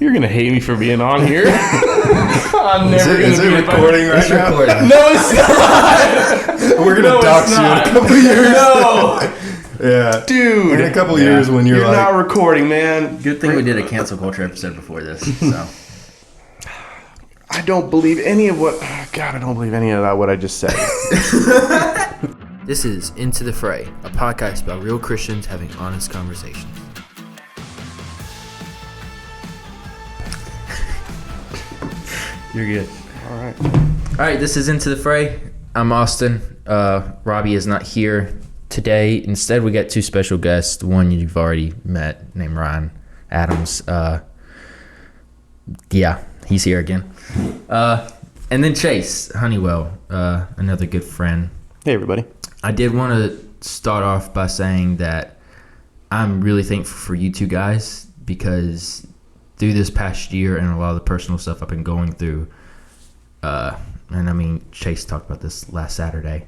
You're going to hate me for being on here. I'm never going to be recording right now? Recording. No, it's not. We're going to dox you in a couple years. No. Yeah. Dude. In a couple years when you're like... not recording, man. Good thing we did a cancel culture episode before this. So I don't believe any of what... God, I don't believe any of that, what I just said. This is Into the Fray, a podcast about real Christians having honest conversations. you're good. All right. All right, this is Into the Fray. I'm Austin. Robbie is not here today. Instead, we got two special guests. The one you've already met, named Ryan Adams. Yeah, he's here again. And then Chase Hunnewell, another good friend. Hey, everybody. I did want to start off by saying that I'm really thankful for you two guys, because through this past year and a lot of the personal stuff I've been going through, and I mean, Chase talked about this last Saturday,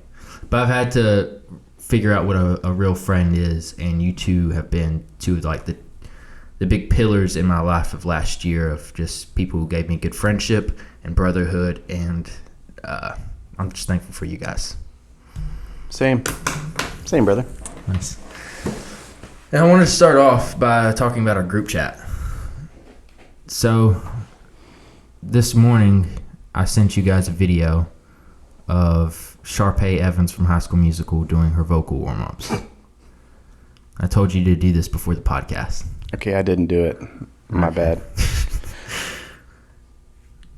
but I've had to figure out what a real friend is, and you two have been two of like the big pillars in my life of last year, of just people who gave me good friendship and brotherhood, and I'm just thankful for you guys. Same, brother. Nice. And I want to start off by talking about our group chat. So this morning, I sent you guys a video of Sharpay Evans from High School Musical doing her vocal warm-ups. I told you to do this before the podcast. Okay, I didn't do it. My bad.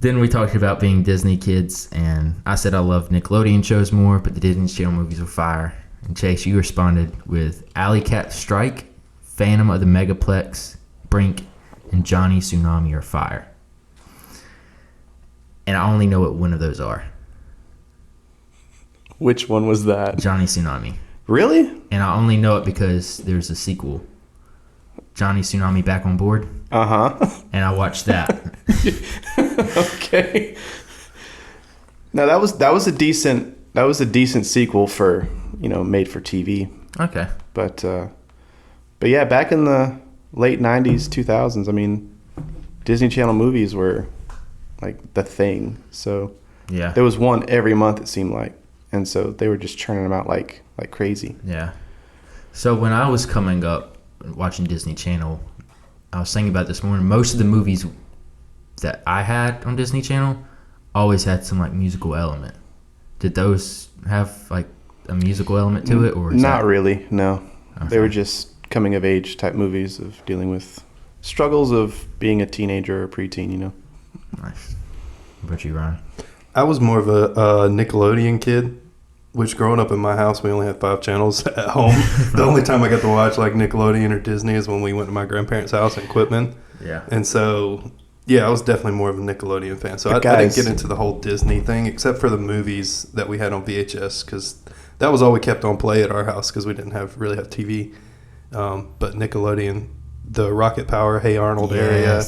Then we talked about being Disney kids, and I said I love Nickelodeon shows more, but the Disney Channel movies were fire. And Chase, you responded with Alley Cat Strike, Phantom of the Megaplex, Brink, and Johnny Tsunami are fire. And I only know what one of those are. Which one was that? Johnny Tsunami. Really? And I only know it because there's a sequel, Johnny Tsunami Back on Board. Uh-huh. And I watched that. Okay. No, that was a decent sequel for, made for TV. Okay. But yeah, back in the late 90s, 2000s, I mean, Disney Channel movies were like the thing. So Yeah. there was one every month, it seemed like. And so they were just churning them out like crazy. Yeah. So when I was coming up watching Disney Channel, I was thinking about this morning, most of the movies that I had on Disney Channel always had some like musical element. Did those have like a musical element to it, or not really? No. Okay. They were just coming of age type movies of dealing with struggles of being a teenager or preteen, Nice. What about you, Ryan? I was more of a Nickelodeon kid, which growing up in my house, we only had 5 channels at home. The only time I got to watch like Nickelodeon or Disney is when we went to my grandparents' house in Quitman. Yeah. And so, yeah, I was definitely more of a Nickelodeon fan. So I didn't get into the whole Disney thing, except for the movies that we had on VHS, because that was all we kept on play at our house, because we didn't really have TV. But Nickelodeon, the Rocket Power, Hey Arnold area,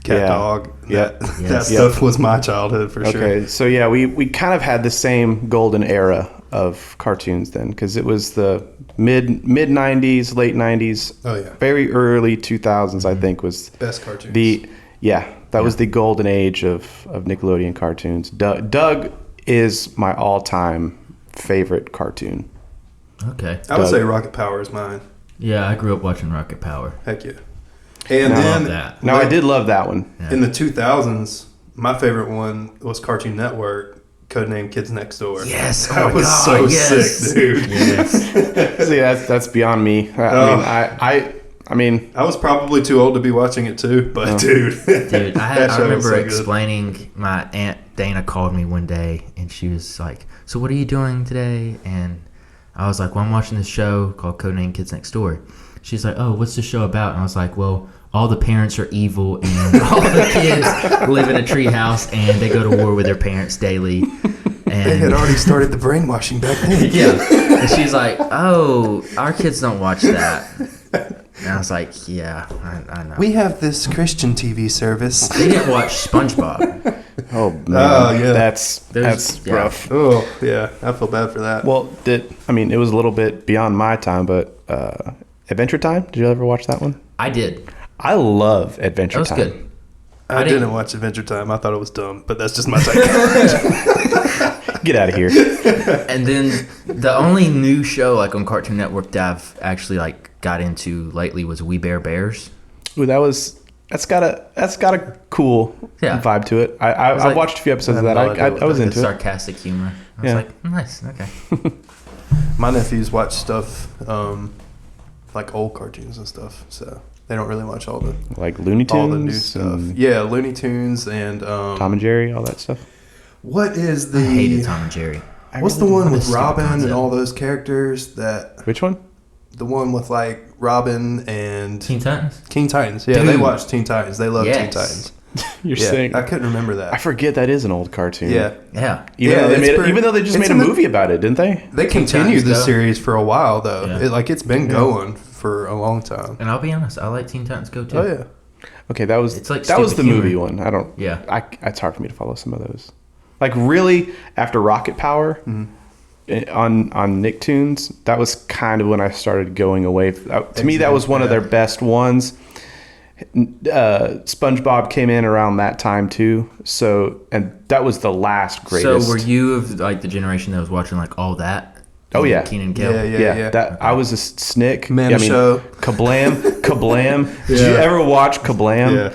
Cat Dog, that stuff was my childhood for sure. Okay, so yeah, we kind of had the same golden era of cartoons then, because it was the mid 90s, late 90s, very early 2000s, I think, was best cartoons. That was the golden age of Nickelodeon cartoons. Doug is my all-time favorite cartoon. Okay. I would say Rocket Power is mine. Yeah, I grew up watching Rocket Power. Heck yeah. And then that. No, I did love that one. Yeah. In the 2000s, my favorite one was Cartoon Network, codenamed Kids Next Door. Yes. That was so sick, dude. Yes. See, that's beyond me. I mean, I was probably too old to be watching it too, but dude, I remember explaining. My Aunt Dana called me one day, and she was like, "So what are you doing today?" And I was like, "Well, I'm watching this show called Codename Kids Next Door." She's like, "Oh, what's the show about?" And I was like, "Well, all the parents are evil, and all the kids live in a treehouse, and they go to war with their parents daily." And they had already started the brainwashing back then. Yeah. And she's like, "Oh, our kids don't watch that." And I was like, "Yeah, I know." We have this Christian TV service. They didn't watch SpongeBob. Oh man, yeah. that's rough. Oh yeah, I feel bad for that. Well, it was a little bit beyond my time, but Adventure Time. Did you ever watch that one? I did. I love Adventure That was Time. good. I didn't watch Adventure Time. I thought it was dumb, but that's just my take. Get out of here. And then the only new show like on Cartoon Network that I've actually like got into lately was We Bare Bears. Ooh, that's got a cool vibe to it. I watched a few episodes of that. I was into it. Sarcastic humor. I was like, nice, okay. My nephews watch stuff like old cartoons and stuff, so they don't really watch all the like Looney Tunes, all the new stuff. Yeah, Looney Tunes and Tom and Jerry, all that stuff. What is the? I hated Tom and Jerry. What's the one with Robin and all those characters? Which one? The one with like Robin and Teen Titans. Teen Titans. Yeah, they watch Teen Titans. They love Teen Titans. You're saying I couldn't remember that. I forget that is an old cartoon. Yeah. Even though they just made a movie about it, didn't they? They continued the series for a while though. Yeah. It's been going for a long time. And I'll be honest, I like Teen Titans Go too. Oh yeah. Okay, that was like the humor. movie one. I don't. Yeah. It's hard for me to follow some of those. Like really, after Rocket Power, on Nicktoons, that was kind of when I started going away. To me, that was one of their best ones. SpongeBob came in around that time too. So, and that was the last greatest. So, were you of like the generation that was watching like all that? Oh yeah, Keenan and Kel. Yeah. That I was a snick. Show. Kablam. Did you ever watch Kablam?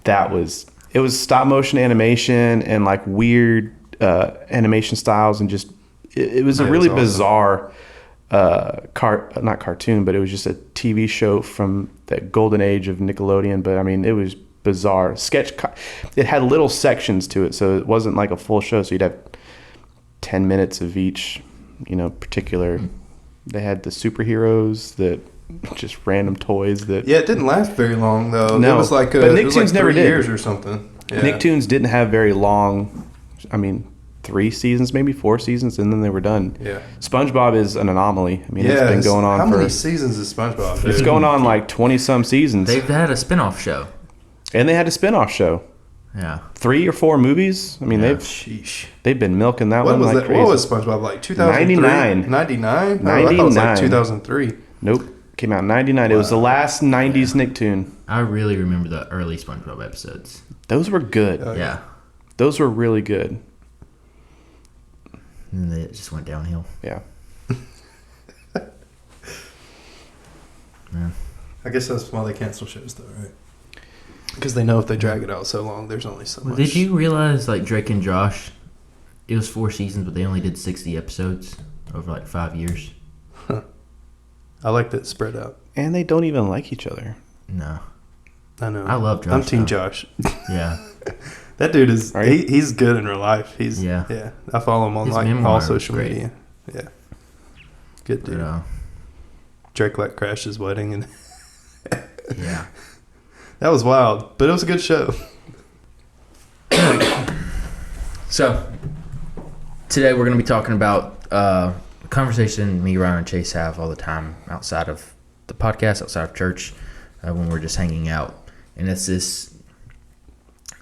Yeah. It was stop motion animation and like weird animation styles and just it was a really bizarre not cartoon, but it was just a TV show from that golden age of Nickelodeon. But I mean, it was bizarre. It had little sections to it, so it wasn't like a full show. So you'd have 10 minutes of each, particular. They had the superheroes that just random toys that. Yeah, it didn't last very long though. No, it was like but Nicktoons never 3 did. years or something. Yeah. Nicktoons didn't have very long. I mean, 3 seasons, maybe 4 seasons, and then they were done. Yeah. SpongeBob is an anomaly. I mean, it's been going on How many seasons is SpongeBob? It's going on like 20-some seasons. They've had a spin-off show. And they had a spin-off show. Yeah. 3 or 4 movies. I mean, they've been milking that one like crazy. What was SpongeBob like? 2003? 99. 99? No, I thought it was like 2003. Nope. Came out in 99. Wow. It was the last 90s Nicktoon. I really remember the early SpongeBob episodes. Those were good. Oh, yeah. Those were really good. And then it just went downhill. Yeah. Yeah. I guess that's why they cancel shows though, right? Because they know if they drag it out so long, there's only so much. Did you realize, like, Drake and Josh, it was 4 seasons, but they only did 60 episodes over, like, 5 years? Huh. I like that spread out. And they don't even like each other. No. I know. I love Josh. I'm Team Josh. Yeah. That dude is, he's good in real life. Yeah. I follow him on His like memoir all social was great. media. Yeah. Good dude. But, Drake like crashed his wedding and yeah. That was wild, but it was a good show. So, today we're going to be talking about a conversation me, Ryan, and Chase have all the time outside of the podcast, outside of church, when we're just hanging out. And it's this,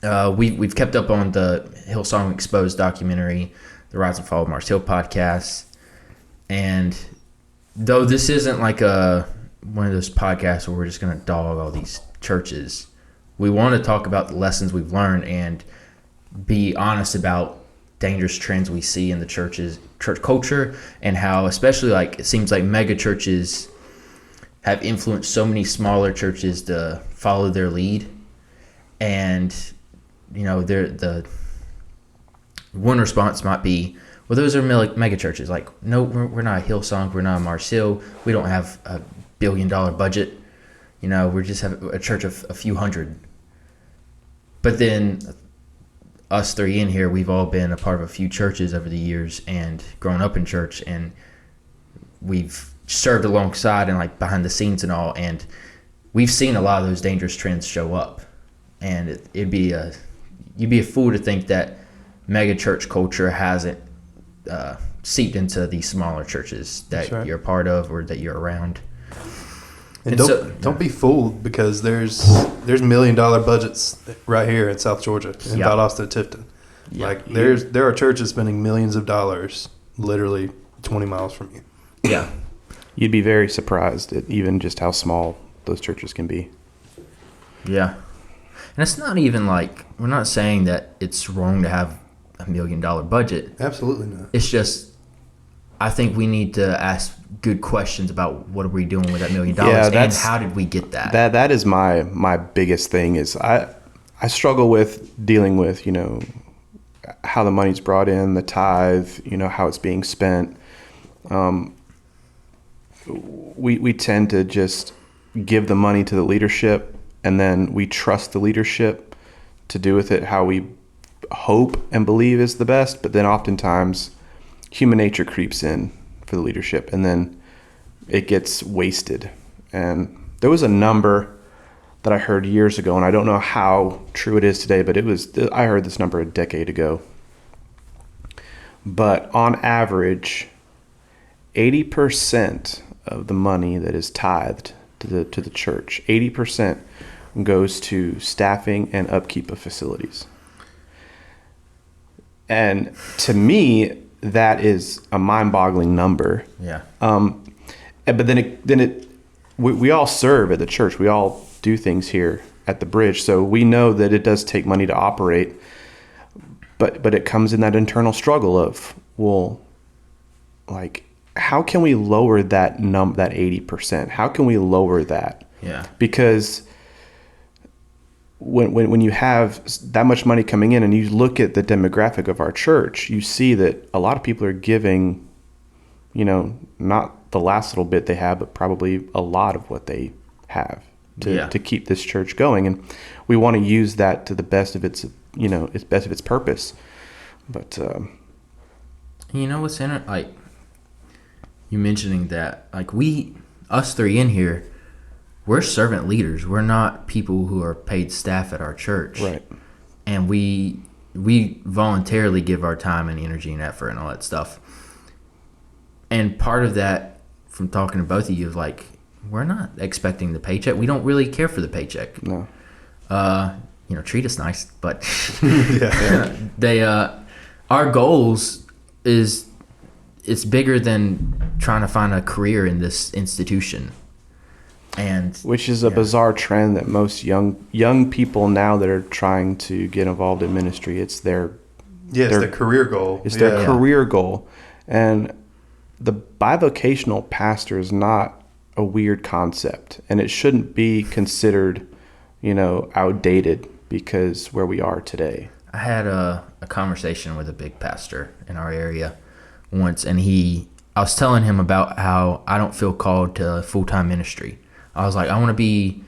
we've kept up on the Hillsong Exposed documentary, the Rise and Fall of Mars Hill podcast. And though this isn't like one of those podcasts where we're just going to dog all these churches, we want to talk about the lessons we've learned and be honest about dangerous trends we see in the church culture, and how especially like it seems like mega churches have influenced so many smaller churches to follow their lead. And the one response might be, well, those are mega churches. Like, no, we're not a Hillsong, we're not a Mars Hill, we don't have a $1 billion budget. We just have a church of a few hundred. But then us three in here, we've all been a part of a few churches over the years and grown up in church, and we've served alongside and like behind the scenes and all, and we've seen a lot of those dangerous trends show up. And you'd be a fool to think that mega church culture hasn't seeped into these smaller churches that you're a part of or that you're around. And don't be fooled, because there's $1 million budgets right here in South Georgia, in Valdosta and Tifton. Like there are churches spending millions of dollars literally 20 miles from you. Yeah. You'd be very surprised at even just how small those churches can be. Yeah. And it's not even like, we're not saying that it's wrong to have $1 million budget. Absolutely not. It's just, I think we need to ask good questions about what are we doing with that $1 million, and how did we get that? That is my biggest thing. Is I struggle with dealing with, you know, how the money's brought in, the tithe, you know, how it's being spent. We tend to just give the money to the leadership, and then we trust the leadership to do with it how we hope and believe is the best. But then oftentimes human nature creeps in for the leadership, and then it gets wasted. And there was a number that I heard years ago, and I don't know how true it is today, but I heard this number a decade ago. But on average, 80% of the money that is tithed to the church, 80% goes to staffing and upkeep of facilities. And to me, that is a mind-boggling number. Yeah. But then we all serve at the church. We all do things here at the Bridge, so we know that it does take money to operate. But it comes in that internal struggle of, well, like, how can we lower that 80%? How can we lower that? Yeah. Because when you have that much money coming in and you look at the demographic of our church, you see that a lot of people are giving, you know, not the last little bit they have, but probably a lot of what they have to keep this church going. And we want to use that to the best of its, you know, its best of its purpose. But you know what's in it? Like, you mentioning that, like, us three in here, we're servant leaders. We're not people who are paid staff at our church. Right. And we voluntarily give our time and energy and effort and all that stuff. And part of that, from talking to both of you, is like, we're not expecting the paycheck. We don't really care for the paycheck. No. You know, treat us nice, but Yeah. our goals it's bigger than trying to find a career in this institution. And which is a bizarre trend that most young people now that are trying to get involved in ministry, it's their career goal. It's their career goal. And the bivocational pastor is not a weird concept, and it shouldn't be considered, you know, outdated because where we are today. I had a conversation with a big pastor in our area once, and I was telling him about how I don't feel called to full-time ministry. I was like, I want to be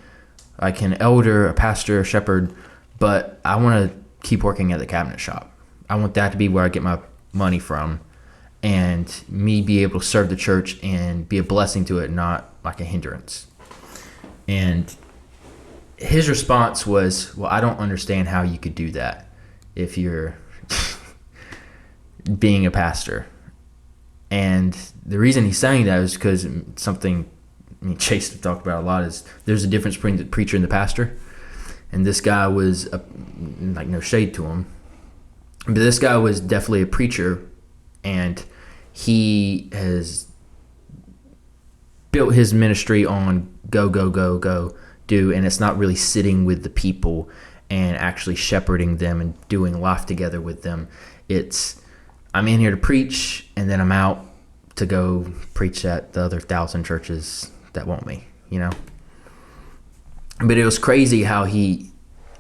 like an elder, a pastor, a shepherd, but I want to keep working at the cabinet shop. I want that to be where I get my money from, and me be able to serve the church and be a blessing to it, not like a hindrance. And his response was, well, I don't understand how you could do that if you're being a pastor. And the reason he's saying that is because something Chase talked about a lot is there's a difference between the preacher and the pastor. And this guy was, like, no shade to him, but this guy was definitely a preacher, and he has built his ministry on go, do, and it's not really sitting with the people and actually shepherding them and doing life together with them. It's, I'm in here to preach, and then I'm out to go preach at the other 1,000 churches that want me, you know? But it was crazy how he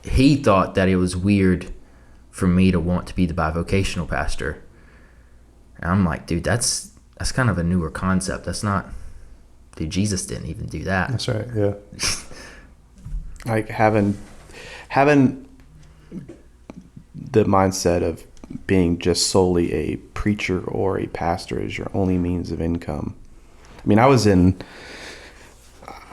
thought that it was weird for me to want to be the bivocational pastor. And I'm like, dude, that's kind of a newer concept. That's not, dude, Jesus didn't even do that. That's right, yeah. Like having the mindset of being just solely a preacher or a pastor as your only means of income. I mean,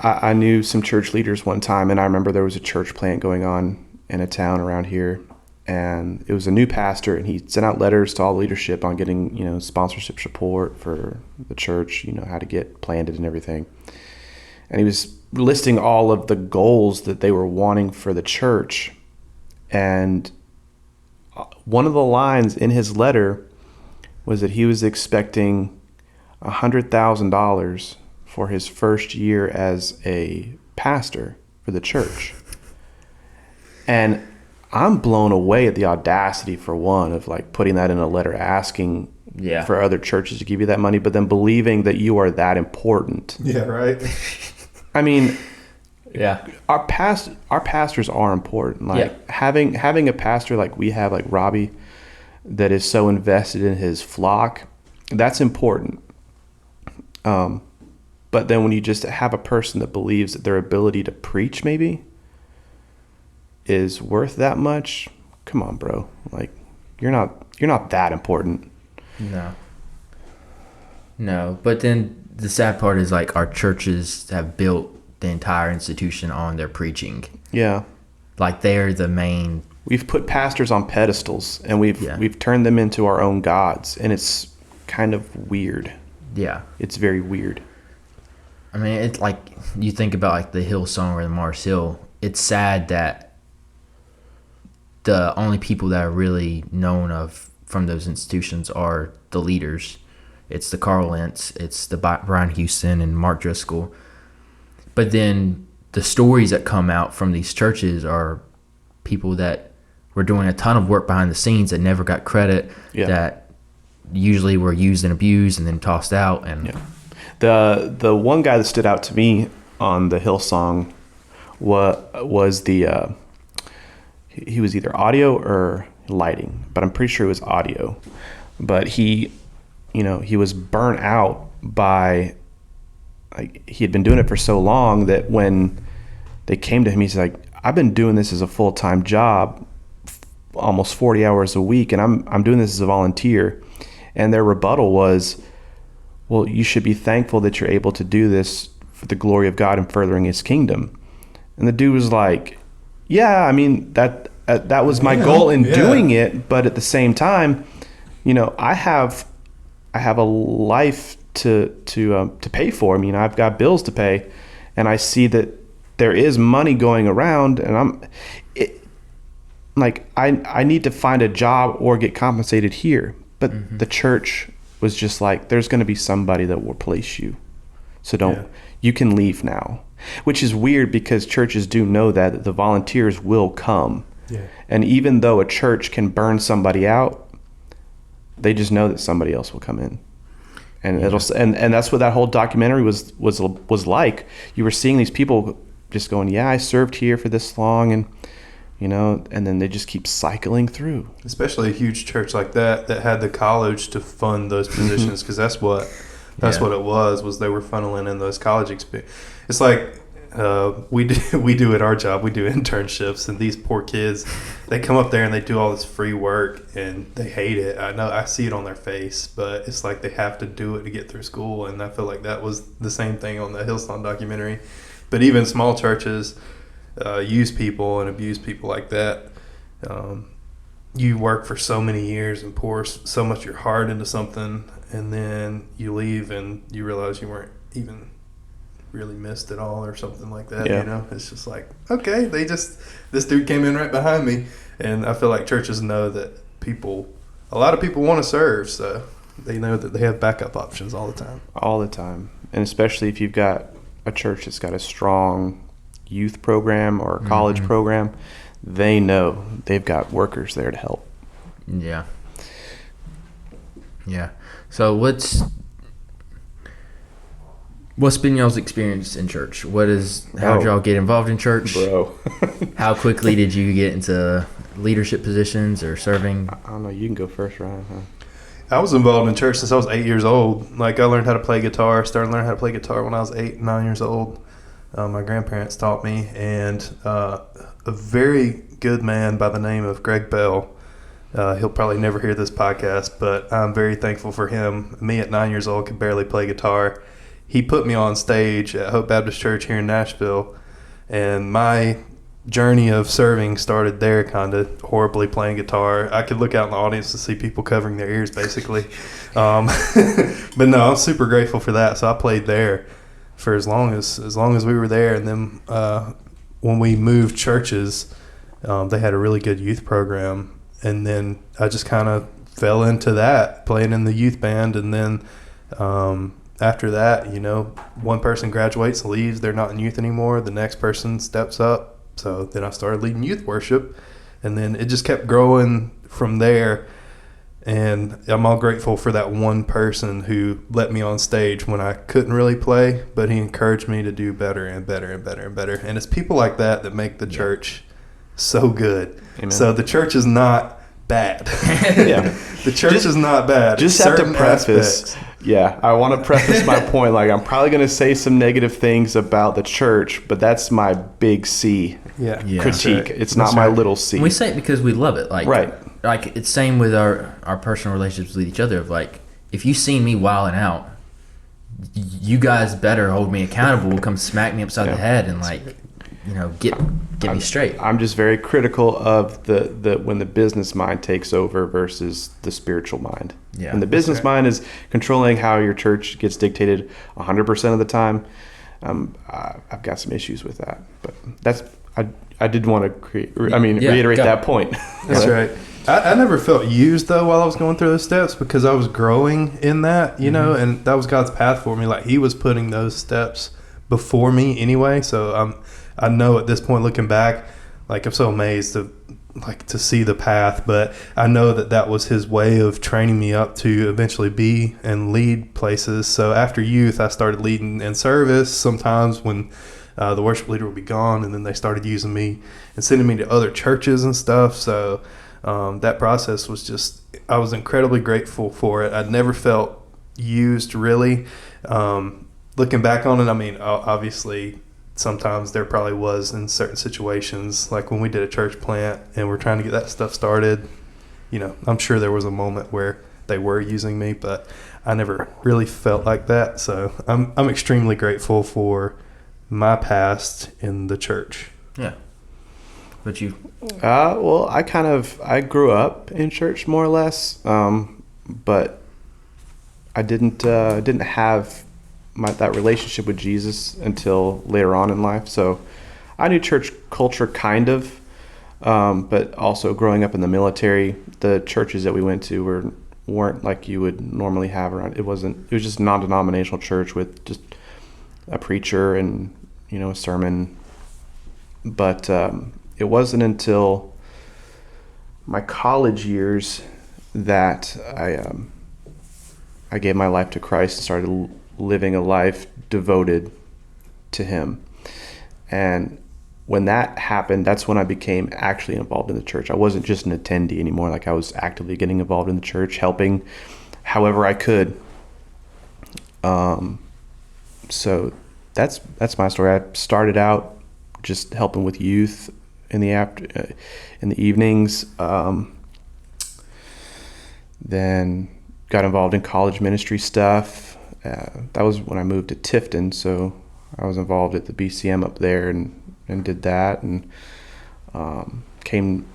I knew some church leaders one time, and I remember there was a church plant going on in a town around here, and it was a new pastor, and he sent out letters to all leadership on getting, you know, sponsorship support for the church, you know, how to get planted and everything. And he was listing all of the goals that they were wanting for the church. And one of the lines in his letter was that he was expecting $100,000 for his first year as a pastor for the church. And I'm blown away at the audacity, for one, of like putting that in a letter asking for other churches to give you that money, but then believing that you are that important. Yeah, right. I mean, yeah, our pastors are important. Like having a pastor like we have, like Robbie, that is so invested in his flock, that's important. But then when you just have a person that believes that their ability to preach maybe is worth that much, come on, bro. Like you're not that important. No. But then the sad part is like our churches have built the entire institution on their preaching. Yeah. Like they're the main. We've put pastors on pedestals and we've turned them into our own gods, and it's kind of weird. Yeah. It's very weird. I mean, it's like you think about like the Hillsong or the Mars Hill. It's sad that the only people that are really known of from those institutions are the leaders. It's the Carl Lentz, it's the Brian Houston and Mark Driscoll. But then the stories that come out from these churches are people that were doing a ton of work behind the scenes that never got credit, that usually were used and abused and then tossed out. And the one guy that stood out to me on the Hillsong was the he was either audio or lighting, but I'm pretty sure it was audio. But he was burnt out by, like, he had been doing it for so long that when they came to him, he's like, I've been doing this as a full-time job, almost 40 hours a week, and I'm doing this as a volunteer. And their rebuttal was, well, you should be thankful that you're able to do this for the glory of God and furthering his kingdom. And the dude was like, yeah, I mean, that was my goal in doing it, but at the same time, I have a life to pay for. I mean, I've got bills to pay, and I see that there is money going around, and I need to find a job or get compensated here. But the church was just like, there's going to be somebody that will replace you, so you can leave now. Which is weird because churches do know that the volunteers will come. Yeah. And even though a church can burn somebody out, they just know that somebody else will come in. And and that's what that whole documentary was like. You were seeing these people just going, yeah, I served here for this long, and and then they just keep cycling through. Especially a huge church like that had the college to fund those positions, because that's what it was they were funneling in those college experience. It's like we do at our job, we do internships, and these poor kids, they come up there and they do all this free work and they hate it. I know, I see it on their face, but it's like they have to do it to get through school. And I feel like that was the same thing on the Hillsong documentary. But even small churches use people and abuse people like that. You work for so many years and pour so much of your heart into something, and then you leave and you realize you weren't even really missed at all or something like that. It's just like, okay, this dude came in right behind me. And I feel like churches know that a lot of people want to serve, so they know that they have backup options all the time. And especially if you've got a church that's got a strong youth program or a college program, they know they've got workers there to help. So what's been y'all's experience in church? How did y'all get involved in church? Bro. How quickly did you get into leadership positions or serving? I don't know. You can go first, Ryan. I was involved in church since I was 8 years old. Like, I learned how to play guitar, started learning how to play guitar when I was 8, 9 years old. My grandparents taught me, and a very good man by the name of Greg Bell. He'll probably never hear this podcast, but I'm very thankful for him. Me at 9 years old could barely play guitar. He put me on stage at Hope Baptist Church here in Nashville, and my journey of serving started there, kind of horribly playing guitar. I could look out in the audience to see people covering their ears, basically. But no, I'm super grateful for that. So I played there for as long as we were there, and then when we moved churches, they had a really good youth program, and then I just kind of fell into that, playing in the youth band, and then after that, one person graduates, leaves, they're not in youth anymore. The next person steps up, So then I started leading youth worship, and then it just kept growing from there. And I'm all grateful for that one person who let me on stage when I couldn't really play, but he encouraged me to do better and better and better and better. And it's people like that that make the church so good. Amen. So the church is not bad. The church is not bad. Just have to preface. Yeah, I want to preface my point. Like, I'm probably going to say some negative things about the church, but that's my big C critique. It's not my little c. And we say it because we love it. Like, right. Like, it's same with our personal relationships with each other. Of like, if you see me wilding out, you guys better hold me accountable. Come smack me upside the head and like, get me straight. I'm just very critical of the when the business mind takes over versus the spiritual mind. Yeah. And the business mind is controlling how your church gets dictated 100% of the time. I've got some issues with that, but I did want to reiterate that point. That's right. I never felt used though while I was going through those steps because I was growing in that, and that was God's path for me. Like He was putting those steps before me anyway. So I know at this point looking back, like I'm so amazed to see the path, but I know that was His way of training me up to eventually be and lead places. So after youth, I started leading in service sometimes when the worship leader would be gone, and then they started using me and sending me to other churches and stuff. So that process was I was incredibly grateful for it. I'd never felt used really. Looking back on it, I mean, obviously sometimes there probably was in certain situations, like when we did a church plant and we're trying to get that stuff started, I'm sure there was a moment where they were using me, but I never really felt like that. So I'm extremely grateful for my past in the church. Yeah. But you? Well, I grew up in church more or less, but I didn't have that relationship with Jesus until later on in life. So I knew church culture kind of, but also growing up in the military, the churches that we went to weren't like you would normally have around. It was just a non-denominational church with just a preacher and a sermon. But it wasn't until my college years that I gave my life to Christ and started living a life devoted to Him. And when that happened, that's when I became actually involved in the church. I wasn't just an attendee anymore. Like I was actively getting involved in the church, helping however I could. So that's my story. I started out just helping with youth in the evenings. Then got involved in college ministry stuff. That was when I moved to Tifton, so I was involved at the BCM up there and did that, and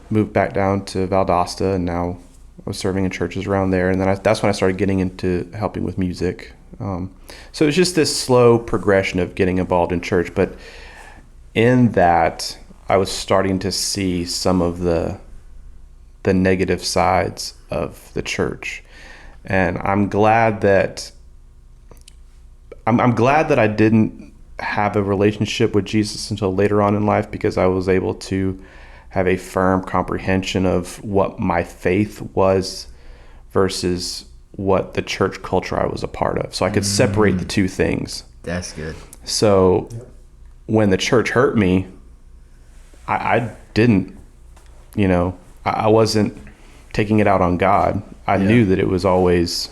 moved back down to Valdosta, and now I was serving in churches around there. And then that's when I started getting into helping with music. So it's just this slow progression of getting involved in church, but in that I was starting to see some of the negative sides of the church, and I'm glad that I didn't have a relationship with Jesus until later on in life, because I was able to have a firm comprehension of what my faith was versus what the church culture I was a part of. So I could separate the two things. That's good. So when the church hurt me, I didn't, I wasn't taking it out on God. I knew that it was always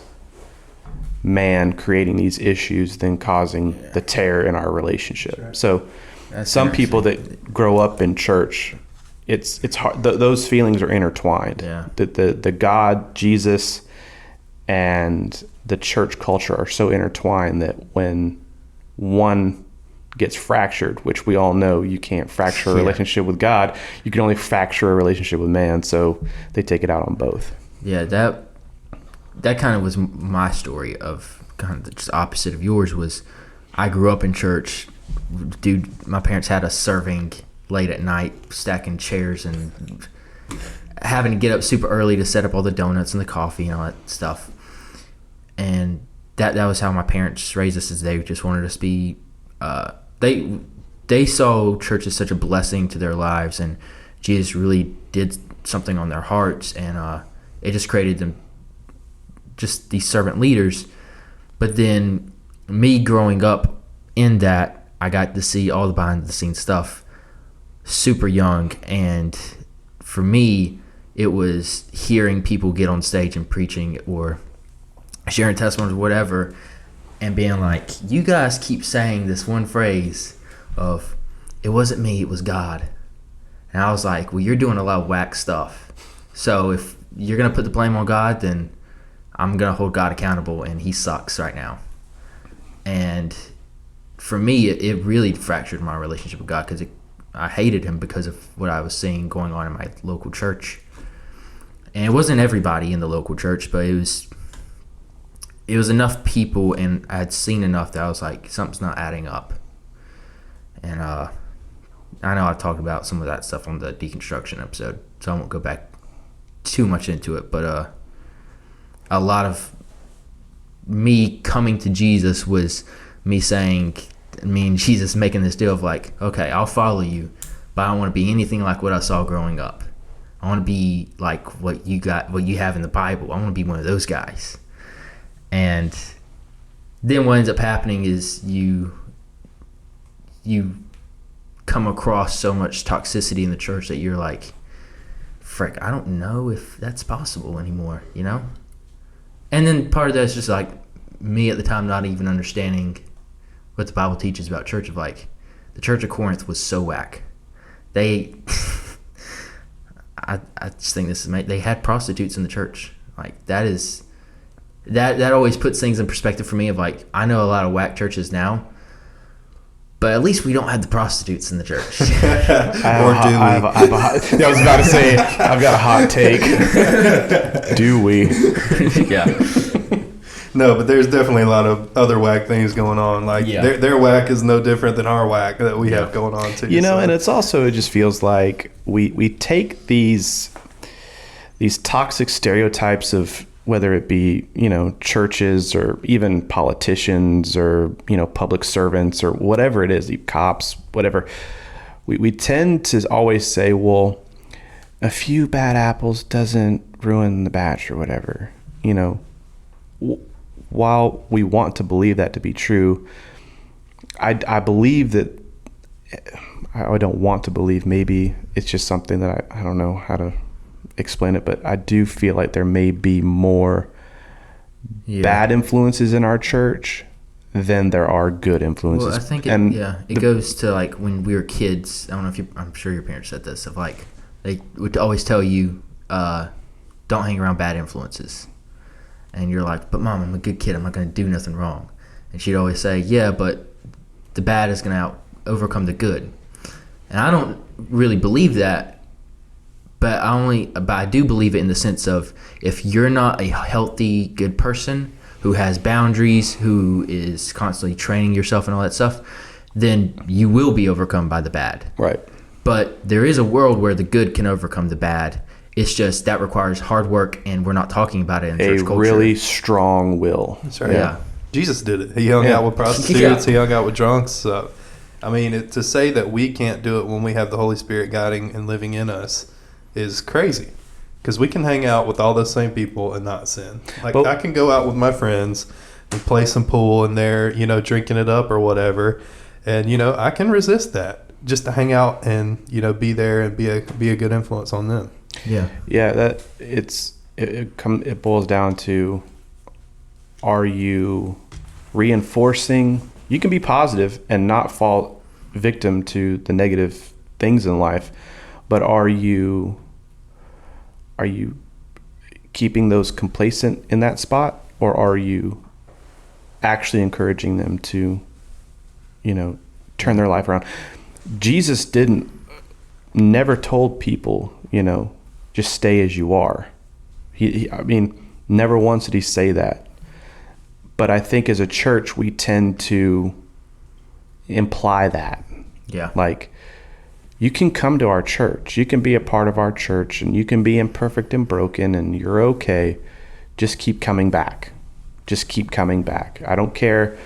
man creating these issues, then causing the tear in our relationship. Sure. So that's some people that grow up in church, it's hard. Those feelings are intertwined. Yeah. The God, Jesus, and the church culture are so intertwined that when one gets fractured, which we all know you can't fracture a relationship with God, you can only fracture a relationship with man. So they take it out on both. Yeah, that kind of was my story of kind of just opposite of yours. Was I grew up in church. Dude, my parents had us serving late at night, stacking chairs and having to get up super early to set up all the donuts and the coffee and all that stuff. And that was how my parents raised us. Is they just wanted us to be they they saw church as such a blessing to their lives, and Jesus really did something on their hearts, and it just created them just these servant leaders. But then me growing up in that, I got to see all the behind the scenes stuff super young, and for me it was hearing people get on stage and preaching or sharing testimonies or whatever, and being like, you guys keep saying this one phrase of, it wasn't me, it was God. And I was like, well, you're doing a lot of whack stuff. So if you're going to put the blame on God, then I'm going to hold God accountable, and he sucks right now. And for me, it really fractured my relationship with God, because I hated him because of what I was seeing going on in my local church. And it wasn't everybody in the local church, but it was enough people, and I had seen enough that I was like, something's not adding up. And I know I've talked about some of that stuff on the deconstruction episode, so I won't go back too much into it, but a lot of me coming to Jesus was me and Jesus making this deal of like, okay, I'll follow you, but I don't want to be anything like what I saw growing up. I want to be like what you have in the Bible. I want to be one of those guys. And then what ends up happening is you come across so much toxicity in the church that you're like, frick, I don't know if that's possible anymore, you know? And then part of that is just like me at the time not even understanding what the Bible teaches about church, of like, the church of Corinth was so whack. They, I just think they had prostitutes in the church. Like, that always puts things in perspective for me of like, I know a lot of whack churches now, but at least we don't have the prostitutes in the church. I was about to say, I've got a hot take. Do we? Yeah. No, but there's definitely a lot of other whack things going on. Like, their whack is no different than our whack that we have going on too. And it's also, it just feels like we take these toxic stereotypes of, whether it be, churches or even politicians or, public servants or whatever it is, cops, whatever. We tend to always say, well, a few bad apples doesn't ruin the batch or whatever. While we want to believe that to be true, I believe that, I don't want to believe, maybe it's just something that I don't know how to explain it, but I do feel like there may be more bad influences in our church than there are good influences. Well, I think it goes to like when we were kids. I don't know if I'm sure your parents said this, of like, they would always tell you, don't hang around bad influences. And you're like, but Mom, I'm a good kid, I'm not going to do nothing wrong. And she'd always say, yeah, but the bad is going to overcome the good. And I don't really believe that, but I do believe it in the sense of, if you're not a healthy, good person who has boundaries, who is constantly training yourself and all that stuff, then you will be overcome by the bad. Right. But there is a world where the good can overcome the bad. It's just that requires hard work, and we're not talking about it in church culture. A really strong will. That's right. Yeah. Jesus did it. He hung out with prostitutes. He hung out with drunks. So, I mean, to say that we can't do it when we have the Holy Spirit guiding and living in us is crazy. Because we can hang out with all those same people and not sin. Like, I can go out with my friends and play some pool, and they're, drinking it up or whatever. And, I can resist that just to hang out and, be there and be a good influence on them. Yeah. Yeah, that it boils down to, are you reinforcing? You can be positive and not fall victim to the negative things in life, but are you keeping those complacent in that spot, or are you actually encouraging them to, turn their life around? Jesus never told people, just stay as you are. He never once did he say that. But I think as a church, we tend to imply that. Yeah. Like, you can come to our church, you can be a part of our church, and you can be imperfect and broken, and you're okay. Just keep coming back. Just keep coming back. I don't care,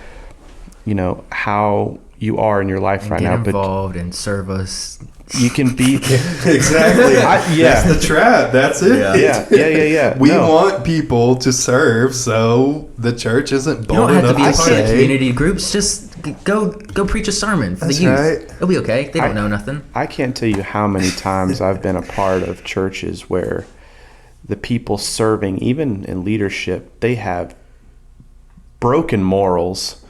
how you are in your life and right get now. involved and serve us. You can be Exactly. yeah. That's the trap. That's it. Yeah. We want people to serve, so the church isn't You bold don't have to enough be a to part of say. community groups. Just go preach a sermon for That's the youth. right. It'll be okay. They don't know nothing. I can't tell you how many times I've been a part of churches where the people serving, even in leadership, they have broken morals,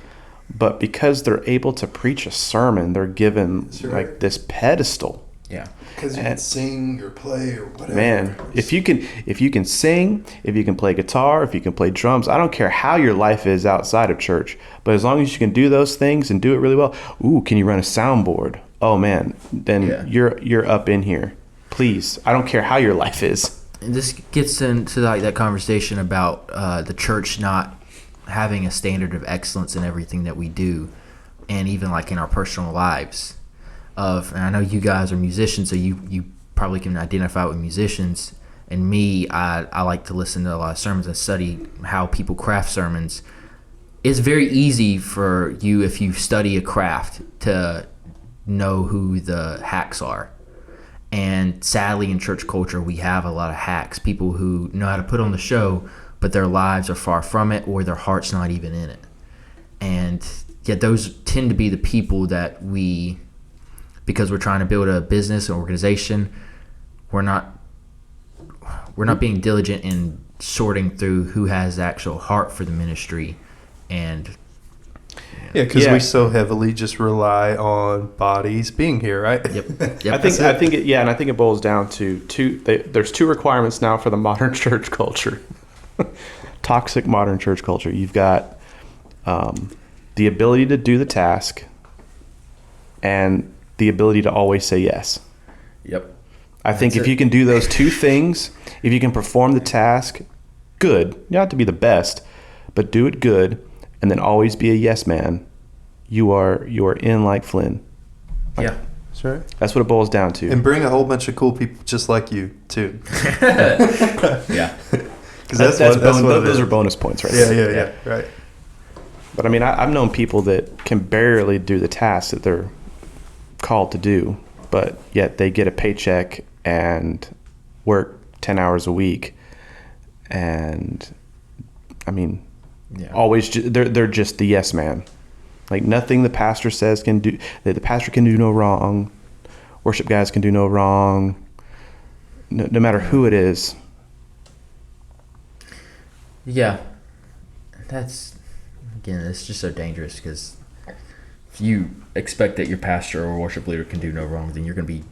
but because they're able to preach a sermon, they're given like this pedestal. Yeah. Because you can sing or play or whatever. Man, if you can sing, if you can play guitar, if you can play drums, I don't care how your life is outside of church, but as long as you can do those things and do it really well. Ooh, can you run a soundboard? Oh man, then you're up in here. Please, I don't care how your life is. And this gets into like that conversation about the church not having a standard of excellence in everything that we do, and even like in our personal lives. And I know you guys are musicians, so you probably can identify with musicians. And me, I like to listen to a lot of sermons and study how people craft sermons. It's very easy for you, if you study a craft, to know who the hacks are. And sadly, in church culture, we have a lot of hacks, people who know how to put on the show, but their lives are far from it, or their heart's not even in it. And yet those tend to be the people that because we're trying to build a business, an organization, we're not being diligent in sorting through who has the actual heart for the ministry. And because we so heavily just rely on bodies being here, right? Yep. I think it boils down to there's two requirements now for the modern church culture. Toxic modern church culture. You've got the ability to do the task and the ability to always say yes. Yep. I think if you can do those two things, if you can perform the task good, you don't have to be the best, but do it good, and then always be a yes man, you are in like Flynn. Yeah. That's right. That's what it boils down to. And bring a whole bunch of cool people just like you, too. Yeah. Because those are bonus points, right? Yeah, right. But I mean, I've known people that can barely do the tasks that they're called to do, but yet they get a paycheck and work 10 hours a week. And I mean, always they're just the yes man. Like nothing the pastor says can do. The pastor can do no wrong. Worship guys can do no wrong. No matter who it is. Yeah, it's just so dangerous, because if you expect that your pastor or worship leader can do no wrong, then you're going to be,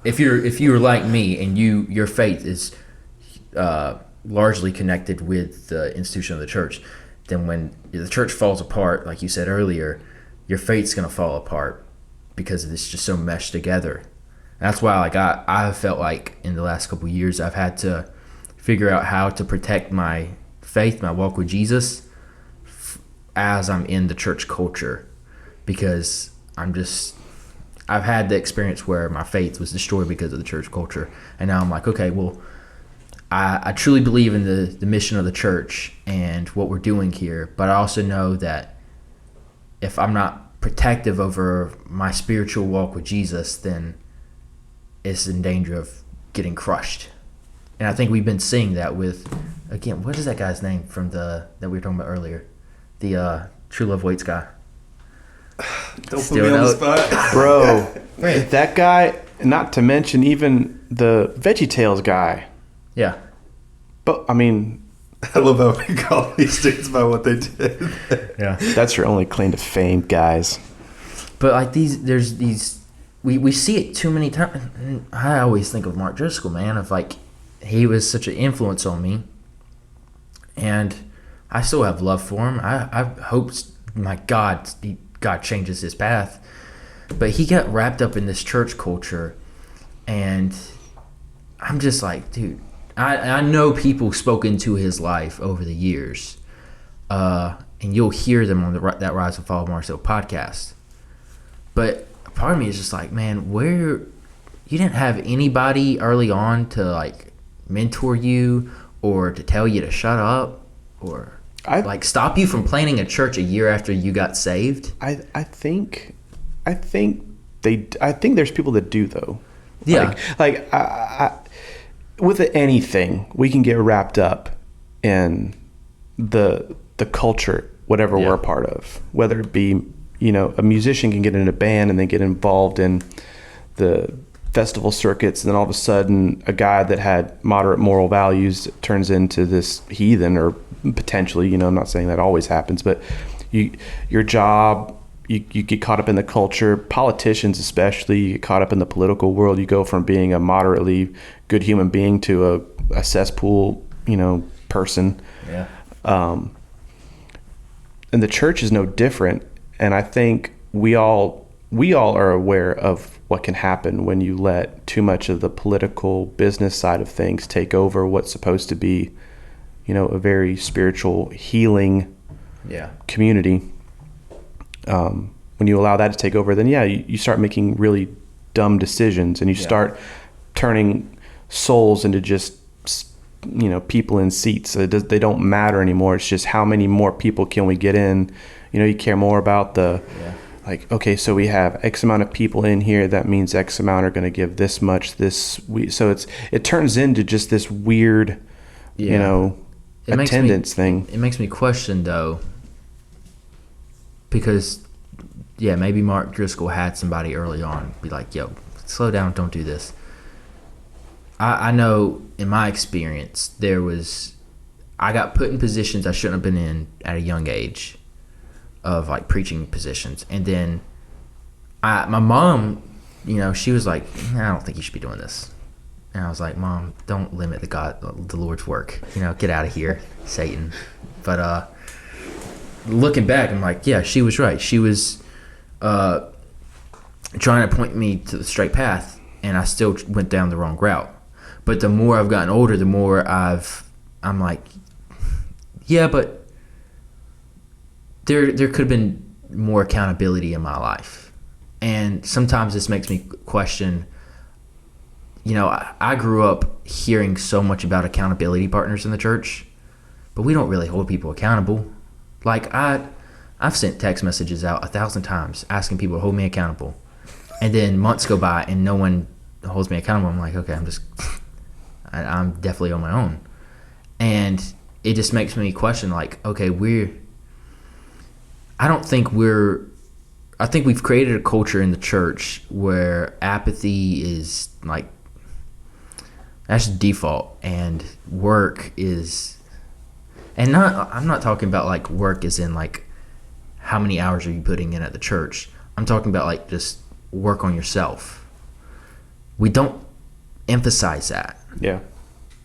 if you're like me and your faith is largely connected with the institution of the church, then when the church falls apart, like you said earlier, your faith's going to fall apart because it's just so meshed together. And that's why I felt like in the last couple of years I've had to figure out how to protect my faith, my walk with Jesus, as I'm in the church culture, because I've had the experience where my faith was destroyed because of the church culture, and now I'm like, okay, well, I truly believe in the mission of the church and what we're doing here, but I also know that if I'm not protective over my spiritual walk with Jesus, then it's in danger of getting crushed. And I think we've been seeing that with, again, what is that guy's name from that we were talking about earlier? The True Love Waits guy. Don't put me on the spot. Bro, that guy, not to mention even the VeggieTales guy. Yeah. But, I mean... I love how we call these dudes by what they did. Yeah. That's your only claim to fame, guys. But, like, there's these... We see it too many times. I always think of Mark Driscoll, man, of, like, he was such an influence on me. And I still have love for him. I hope, my God changes his path. But he got wrapped up in this church culture, and I'm just like, dude, I know people spoke into his life over the years, and you'll hear them on that Rise and Fall of Marcel podcast. But part of me is just like, man, where you didn't have anybody early on to like mentor you or to tell you to shut up or like stop you from planning a church a year after you got saved. I think I think there's people that do though. Yeah. I with anything, we can get wrapped up in the culture, whatever we're a part of, whether it be, a musician can get in a band and then get involved in the festival circuits, and then all of a sudden a guy that had moderate moral values turns into this heathen, or potentially, I'm not saying that always happens, but your job, you get caught up in the culture. Politicians especially, you get caught up in the political world. You go from being a moderately good human being to a cesspool, person. Yeah. And the church is no different. And I think we all are aware of what can happen when you let too much of the political business side of things take over what's supposed to be, a very spiritual healing community. When you allow that to take over, then you start making really dumb decisions, and you start turning souls into just people in seats. They don't matter anymore. It's just how many more people can we get in. You care more about okay, so we have X amount of people in here. That means X amount are going to give this much. So it turns into just this weird, attendance thing. It makes me question though, because maybe Mark Driscoll had somebody early on be like, yo, slow down, don't do this. I know in my experience, I got put in positions I shouldn't have been in at a young age, of like preaching positions. And then my mom, she was like, I don't think you should be doing this. And I was like, Mom, don't limit the Lord's work. Get out of here, Satan. But looking back, I'm like, yeah, she was right. She was trying to point me to the straight path, and I still went down the wrong route. But the more I've gotten older, the more I'm like, yeah, but there could have been more accountability in my life. And sometimes this makes me question, I grew up hearing so much about accountability partners in the church, but we don't really hold people accountable. Like I've sent text messages out 1,000 times asking people to hold me accountable. And then months go by and no one holds me accountable. I'm like, okay, I'm definitely on my own. And it just makes me question, like, okay, I think we've created a culture in the church where apathy is like, that's default, and work is, and I'm not talking about like work as in like how many hours are you putting in at the church. I'm talking about like just work on yourself. We don't emphasize that. Yeah.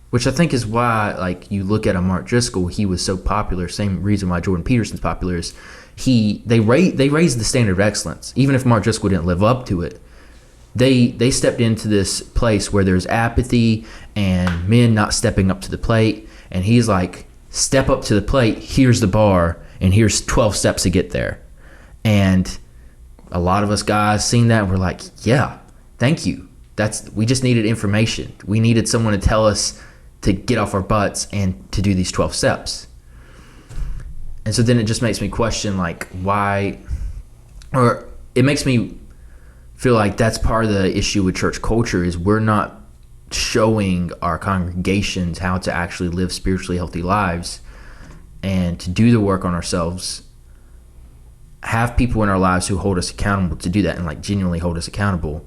Which I think is why, like, you look at a Mark Driscoll, he was so popular. Same reason why Jordan Peterson's popular is they raised the standard of excellence. Even if Mark Driscoll didn't live up to it, they stepped into this place where there's apathy and men not stepping up to the plate. And he's like, step up to the plate, here's the bar, and here's 12 steps to get there. And a lot of us guys seen that and we're like, yeah, thank you. We just needed information. We needed someone to tell us to get off our butts and to do these 12 steps. And so then it just makes me question, like, why, or it makes me feel like that's part of the issue with church culture is we're not showing our congregations how to actually live spiritually healthy lives and to do the work on ourselves, have people in our lives who hold us accountable to do that and like genuinely hold us accountable.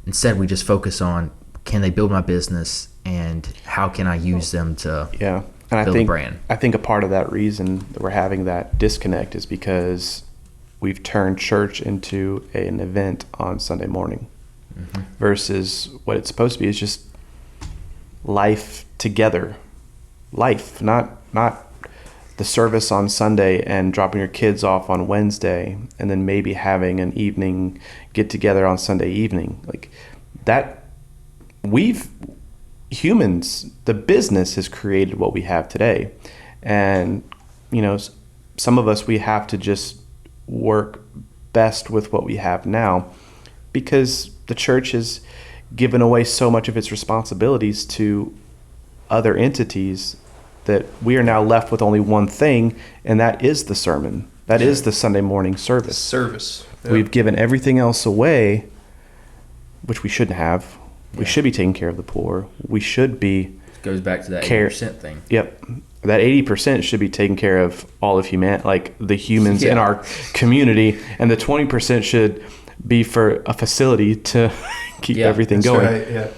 Instead, we just focus on, can they build my business and how can I use them to build a brand? I think a part of that reason that we're having that disconnect is because we've turned church into an event on Sunday morning versus what it's supposed to be is just life together. Life, not the service on Sunday and dropping your kids off on Wednesday and then maybe having an evening get together on Sunday evening. Like that, humans, the business has created what we have today. And, some of us, we have to just work best with what we have now because the church has given away so much of its responsibilities to other entities that we are now left with only one thing, and that is the sermon. That is the Sunday morning service. Service. Yep. We've given everything else away, which we shouldn't have. We should be taking care of the poor. We should be... Goes back to that 80% thing. Yep. That 80% should be taking care of all of humanity, like the humans in our community, and the 20% should be for a facility to keep everything going. Right, yeah.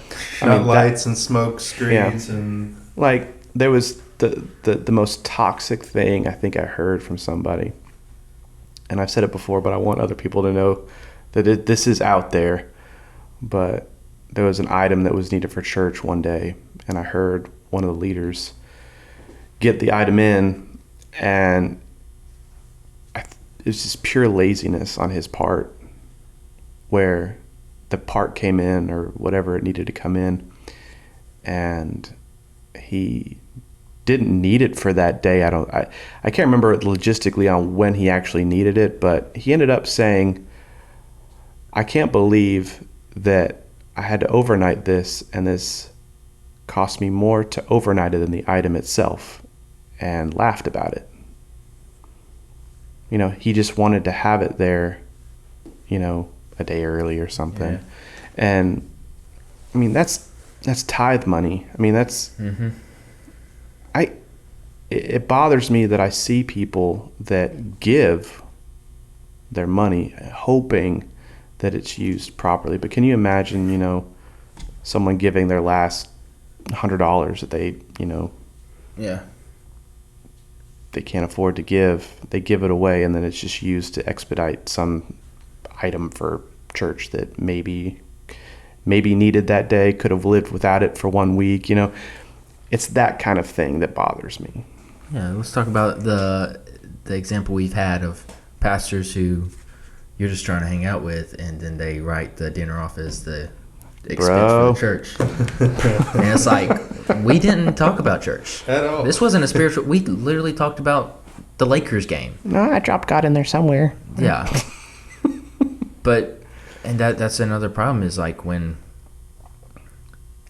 Not lights and smoke screens and... Like, there was the most toxic thing I think I heard from somebody, and I've said it before, but I want other people to know that this is out there, but there was an item that was needed for church one day, and I heard one of the leaders get the item in, and it was just pure laziness on his part, where the part came in or whatever it needed to come in, and he didn't need it for that day. I can't remember logistically on when he actually needed it, but he ended up saying, I can't believe that I had to overnight this, and this cost me more to overnight it than the item itself, and laughed about it. You know, he just wanted to have it there, you know, a day early or something. Yeah. And I mean, that's tithe money. I mean, that's, it bothers me that I see people that give their money hoping that it's used properly. But can you imagine, you know, someone giving their last $100 that they, you know, they can't afford to give, they give it away, and then it's just used to expedite some item for church that maybe needed that day, could have lived without it for 1 week. You know, it's that kind of thing that bothers me. Yeah, let's talk about the example we've had of pastors who you're just trying to hang out with, and then they write the dinner off as the expense for the church. And it's like, we didn't talk about church at all. This wasn't a spiritual. We literally talked about the Lakers game. No, I dropped God in there somewhere. Yeah. But, and that's another problem, is like when,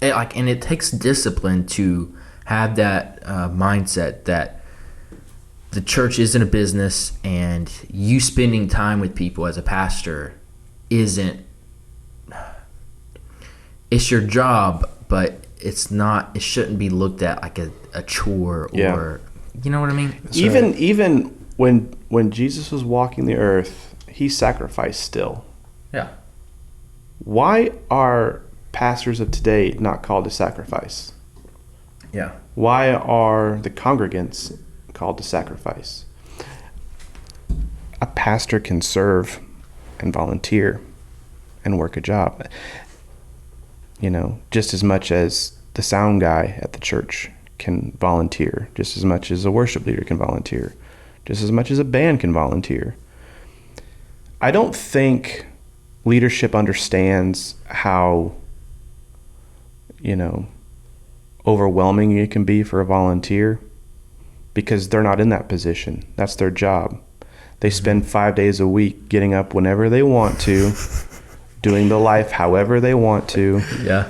and it takes discipline to have that mindset that the church isn't a business, and you spending time with people as a pastor isn't, it's your job, but it's not, it shouldn't be looked at like a chore or, you know what I mean? Even when Jesus was walking the earth, he sacrificed still. Yeah. Why are pastors of today not called to sacrifice? Yeah. Why are the congregants called to sacrifice? A pastor can serve and volunteer and work a job, you know, just as much as the sound guy at the church can volunteer, just as much as a worship leader can volunteer, just as much as a band can volunteer. I don't think leadership understands how, you know, overwhelming it can be for a volunteer, because they're not in that position. That's their job. They spend 5 days a week getting up whenever they want to, doing the life however they want to. Yeah.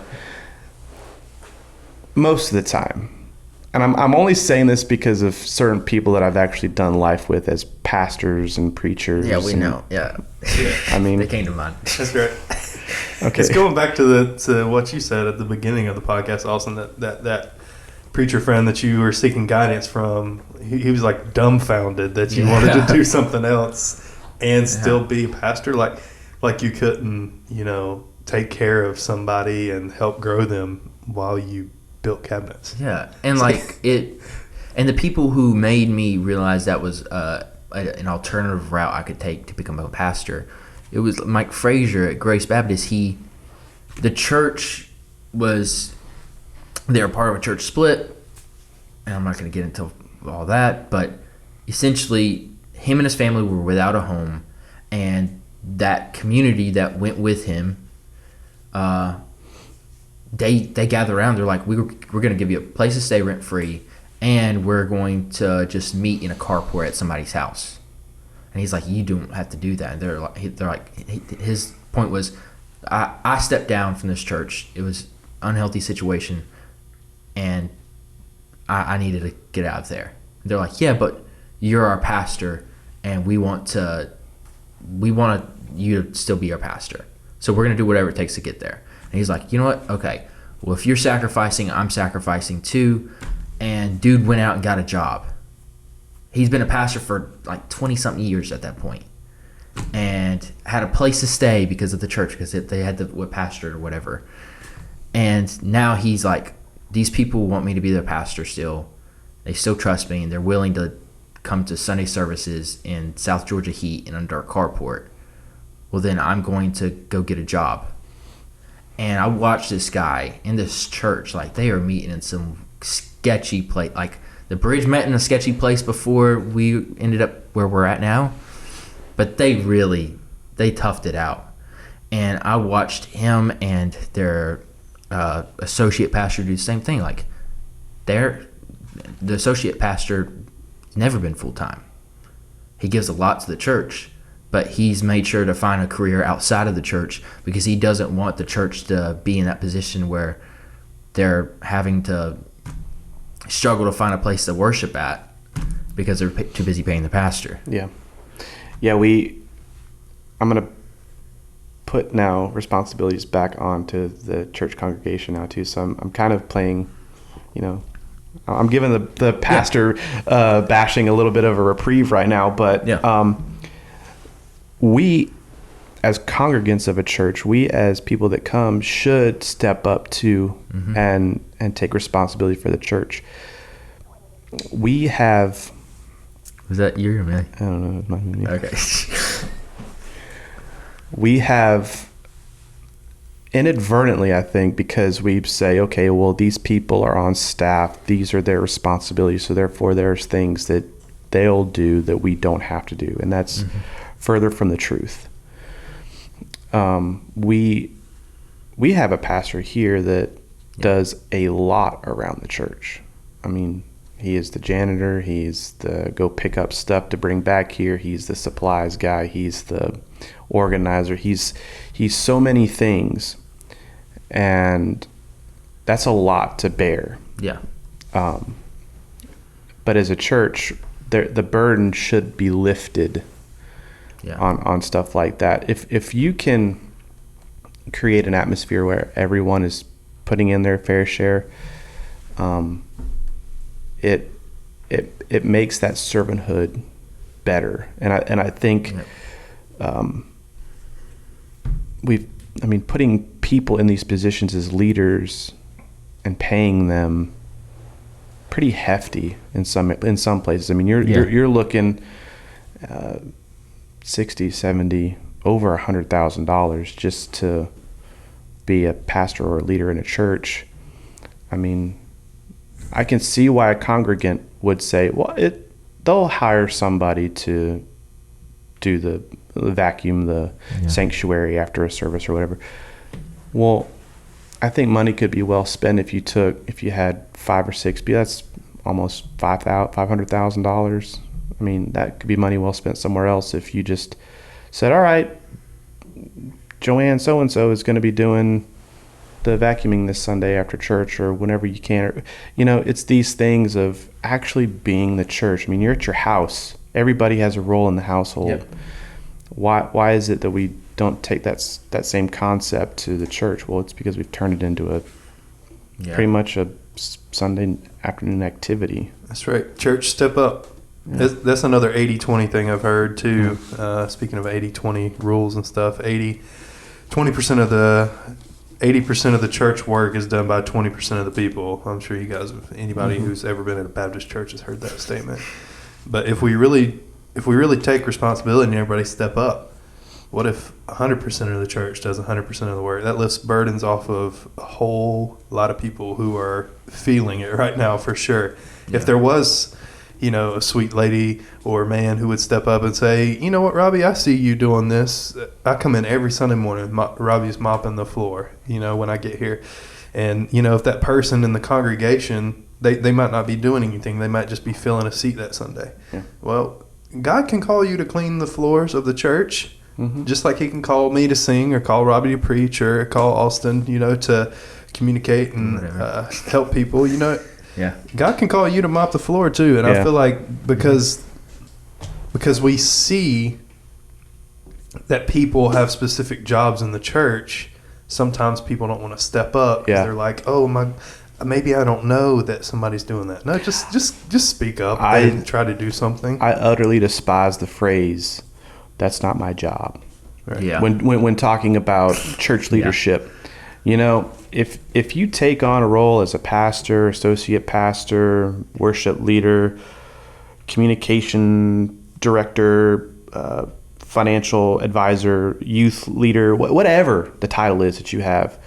Most of the time. And I'm only saying this because of certain people that I've actually done life with as pastors and preachers. Yeah, we know. Yeah. I mean, they came to mind. That's right. Okay. It's going back to what you said at the beginning of the podcast, Austin, that preacher friend that you were seeking guidance from, he was like dumbfounded that you wanted to do something else and still be a pastor. Like you couldn't, you know, take care of somebody and help grow them while you built cabinets. Yeah. And like and the people who made me realize that was an alternative route I could take to become a pastor, it was Mike Frazier at Grace Baptist. The church was, they were part of a church split, and I'm not going to get into all that, but essentially him and his family were without a home, and that community that went with him, they gathered around. They're like, we're going to give you a place to stay rent free, and we're going to just meet in a carport at somebody's house. And he's like, you don't have to do that. And they're like, his point was, I stepped down from this church. It was an unhealthy situation, and I needed to get out of there. They're like, yeah, but you're our pastor, and we want you to still be our pastor. So we're going to do whatever it takes to get there. And he's like, you know what? Okay. Well, if you're sacrificing, I'm sacrificing too. And dude went out and got a job. He's been a pastor for like 20-something years at that point, and had a place to stay because of the church, because they had the pastor or whatever. And now he's like, these people want me to be their pastor still. They still trust me, and they're willing to come to Sunday services in South Georgia heat and under a carport. Well, then I'm going to go get a job. And I watched this guy in this church, like they are meeting in some sketchy place. Like the bridge met in a sketchy place before we ended up where we're at now. But they toughed it out. And I watched him and their associate pastor do the same thing. Like the associate pastor never been full-time. He gives a lot to the church, but he's made sure to find a career outside of the church because he doesn't want the church to be in that position where they're having to struggle to find a place to worship at because they're too busy paying the pastor. Yeah. I'm going to put now responsibilities back onto the church congregation now too. So I'm kind of playing, I'm giving the pastor bashing a little bit of a reprieve right now, but we as congregants of a church, we as people that come should step up to and take responsibility for the church. We have... Was that you or me? I don't know. Me. Okay. We have inadvertently, I think, because we say, okay, well, these people are on staff. These are their responsibilities. So therefore, there's things that they'll do that we don't have to do. And that's further from the truth. We have a pastor here that does a lot around the church. I mean, he is the janitor. He's the go pick up stuff to bring back here. He's the supplies guy. He's the organizer. He's so many things, and that's a lot to bear. Yeah. But as a church, the burden should be lifted on stuff like that. If you can create an atmosphere where everyone is putting in their fair share, it makes that servanthood better. And I think putting people in these positions as leaders and paying them pretty hefty in some places. I mean, you're looking 60, 70, over $100,000 just to be a pastor or a leader in a church. I mean, I can see why a congregant would say, well, they'll hire somebody to do the vacuum the sanctuary after a service or whatever. Well, I think money could be well spent if you had 5 or 6 people. That's almost $500,000. I mean, that could be money well spent somewhere else if you just said, all right, Joanne so-and-so is going to be doing the vacuuming this Sunday after church or whenever you can. It's these things of actually being the church. I mean, you're at your house. Everybody has a role in the household. Yep. Why is it that we don't take that same concept to the church? Well, it's because we've turned it into pretty much a Sunday afternoon activity. That's right. Church, step up. Yeah. That's another 80-20 thing I've heard too. Speaking of 80-20 rules and stuff, 80% of the church work is done by 20% of the people. I'm sure you guys, anybody who's ever been at a Baptist church has heard that statement. But if we really take responsibility and everybody step up, what if 100% of the church does 100% of the work? That lifts burdens off of a whole lot of people who are feeling it right now for sure. Yeah. If there was, a sweet lady or man who would step up and say, you know what, Robbie, I see you doing this. I come in every Sunday morning. Robbie's mopping the floor, when I get here. And, if that person in the congregation, they might not be doing anything. They might just be filling a seat that Sunday. Yeah. Well, God can call you to clean the floors of the church, just like he can call me to sing or call Robbie to preach or call Austin, to communicate and help people, Yeah. God can call you to mop the floor too. And I feel like because because we see that people have specific jobs in the church. Sometimes people don't want to step up because they're like, oh, maybe I don't know that somebody's doing that. No, just speak up and try to do something. I utterly despise the phrase, "That's not my job." Right. Yeah. When talking about church leadership, you know, if you take on a role as a pastor, associate pastor, worship leader, communication director, financial advisor, youth leader, whatever the title is that you have,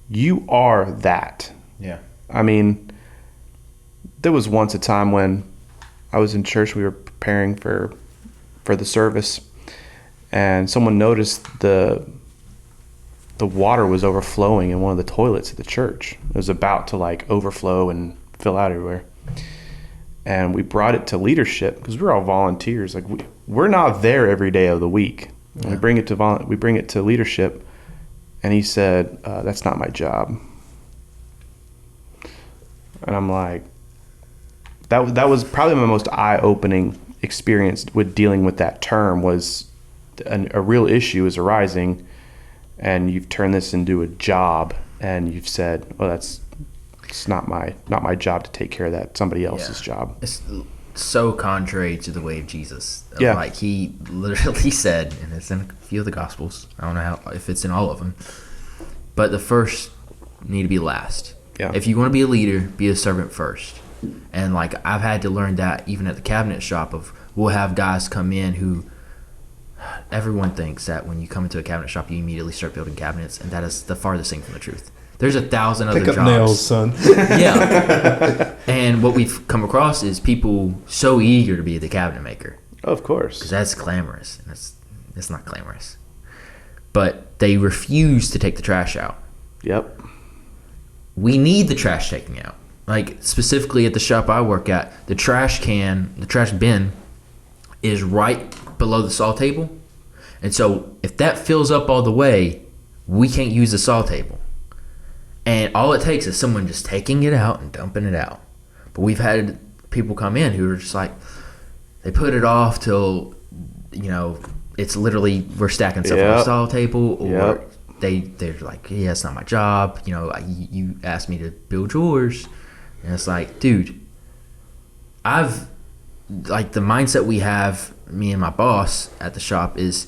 you are that. Yeah. I mean, there was once a time when I was in church, we were preparing for the service, and someone noticed the water was overflowing in one of the toilets at the church. It was about to like overflow and fill out everywhere. And we brought it to leadership because we're all volunteers. Like we're not there every day of the week. Yeah. We bring it to leadership, and he said, "That's not my job." And I'm like, that was probably my most eye-opening experience with dealing with that term. Was a real issue is arising, and you've turned this into a job, and you've said, "Well, it's not my job to take care of that. Somebody else's job." It's so contrary to the way of Jesus. Yeah. Like he literally said, and it's in a few of the Gospels. I don't know if it's in all of them, but the first need to be last. Yeah. If you want to be a leader, be a servant first. And like I've had to learn that even at the cabinet shop. We'll have guys come in who everyone thinks that when you come into a cabinet shop, you immediately start building cabinets, and that is the farthest thing from the truth. There's 1,000 other jobs. Pick up nails, son. Yeah. And what we've come across is people so eager to be the cabinet maker. Of course. Because that's glamorous. And it's not glamorous. But they refuse to take the trash out. Yep. We need the trash taken out. Like, specifically at the shop I work at, the trash bin is right below the saw table. And so if that fills up all the way, we can't use the saw table. And all it takes is someone just taking it out and dumping it out. But we've had people come in who are just like, they put it off till, you know, it's literally we're stacking stuff on the saw table, or they're like, yeah, it's not my job. You know, you asked me to build yours. And it's like, dude, the mindset we have, me and my boss at the shop, is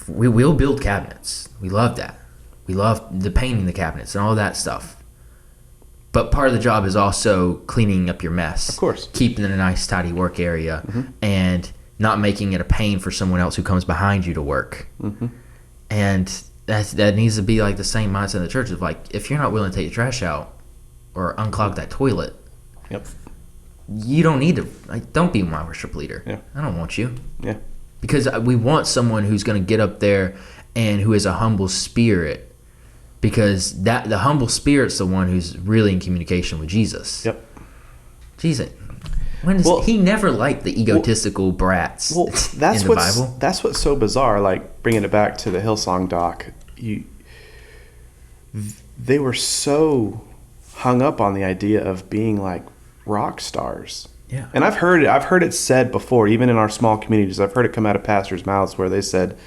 we will build cabinets. We love that. We love the painting the cabinets and all that stuff. But part of the job is also cleaning up your mess. Of course. Keeping it a nice, tidy work area, and not making it a pain for someone else who comes behind you to work. Mm-hmm. And that needs to be like the same mindset in the church of like, if you're not willing to take the trash out or unclog that toilet, you don't need to. Like, don't be my worship leader. Yeah. I don't want you. Yeah. Because we want someone who's going to get up there and who has a humble spirit. Because the humble spirit's the one who's really in communication with Jesus. Yep. Jesus, he never liked the egotistical brats in the Bible. That's what's so bizarre. Like, bringing it back to the Hillsong doc, they were so hung up on the idea of being like rock stars. Yeah. And I've heard it said before, even in our small communities. I've heard it come out of pastors' mouths where they said,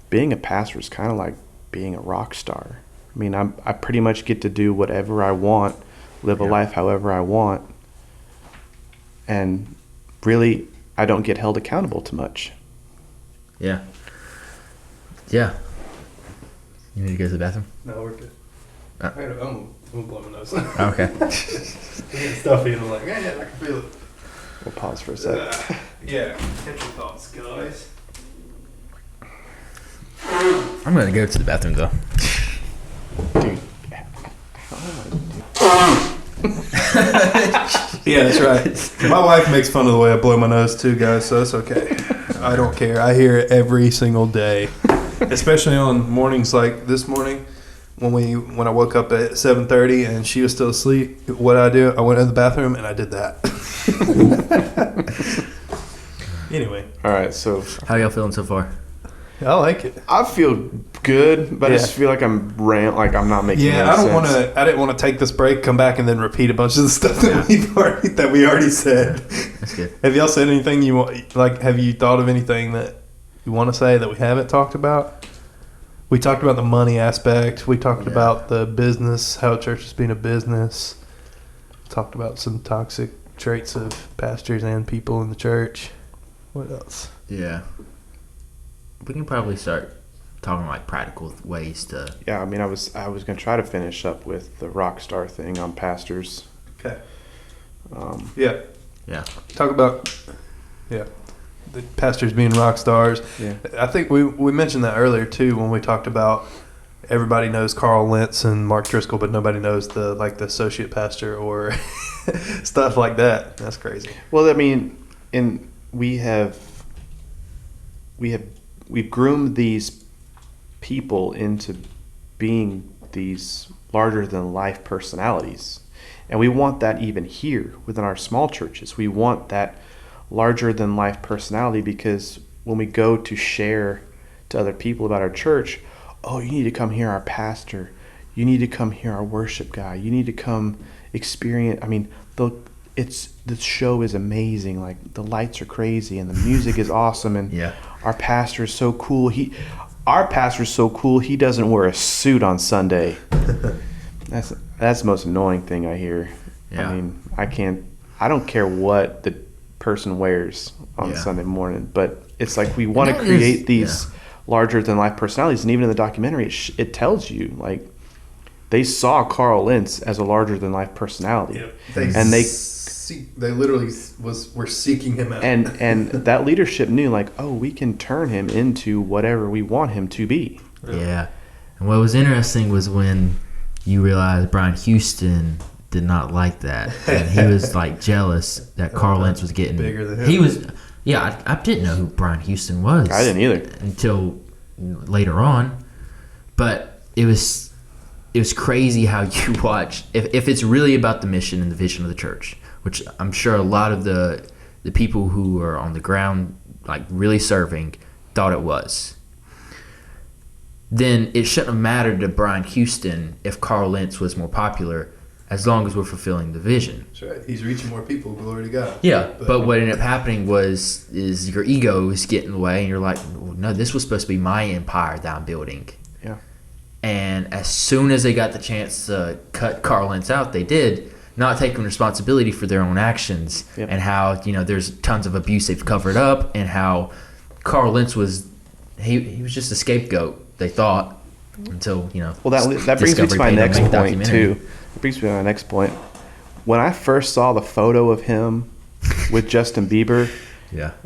being a pastor is kind of like being a rock star. I mean, I pretty much get to do whatever I want, live a life however I want, and really, I don't get held accountable to much. Yeah. Yeah. You need to go to the bathroom? No, we're good. I'm gonna blow my nose. Okay. It's stuffy, and I'm like, yeah, I can feel it. We'll pause for a sec. Yeah, catch your thoughts, guys. I'm going to go to the bathroom, though. Dude. Yeah, that's right. My wife makes fun of the way I blow my nose too, guys, so it's okay. I don't care. I hear it every single day, especially on mornings like this morning when I woke up at 7:30 and she was still asleep. What I do? I went to the bathroom and I did that. Anyway. All right, so how y'all feeling so far? I like it. I feel good, but I just feel like I'm not making any sense. I didn't want to take this break, come back, and then repeat a bunch of the stuff that we already said. That's good. Have y'all said anything you want? Like, have you thought of anything that you want to say that we haven't talked about? We talked about the money aspect. We talked about the business, how church is being a business. Talked about some toxic traits of pastors and people in the church. What else? Yeah. We can probably start talking like practical ways to. Yeah, I mean, I was gonna try to finish up with the rock star thing on pastors. Okay. Yeah. Talk about the pastors being rock stars. Yeah. I think we mentioned that earlier too when we talked about everybody knows Carl Lentz and Mark Driscoll, but nobody knows the associate pastor or stuff like that. That's crazy. Well, I mean, we've groomed these people into being these larger than life personalities. And we want that even here within our small churches. We want that larger than life personality because when we go to share to other people about our church, oh, you need to come hear our pastor. You need to come hear our worship guy. You need to come experience. I mean, the show is amazing. Like the lights are crazy and the music is awesome. And our pastor is so cool. Our pastor's so cool. He doesn't wear a suit on Sunday. That's the most annoying thing I hear. Yeah. I mean, I don't care what the person wears on Sunday morning, but it's like we want to create these larger than life personalities. And even in the documentary, it tells you like they saw Carl Lentz as a larger than life personality. Yeah. They literally were seeking him out. And that leadership knew like, oh, we can turn him into whatever we want him to be. Yeah. And what was interesting was when you realized Brian Houston did not like that. And he was like jealous that Carl Lentz was getting bigger than him. He was I didn't know who Brian Houston was. I didn't either. Until later on. But it was crazy how you watch if it's really about the mission and the vision of the church, which I'm sure a lot of the people who are on the ground like really serving thought it was. Then it shouldn't have mattered to Brian Houston if Carl Lentz was more popular as long as we're fulfilling the vision. That's right. He's reaching more people. Glory to God. Yeah, but what ended up happening is your ego is getting in the way, and you're like, no, this was supposed to be my empire that I'm building. Yeah. And as soon as they got the chance to cut Carl Lentz out, they did, not taking responsibility for their own actions and how, there's tons of abuse they've covered up and how Carl Lentz was, he was just a scapegoat. They thought until Well, that brings me to my next point too. It brings me to my next point. When I first saw the photo of him with Justin Bieber,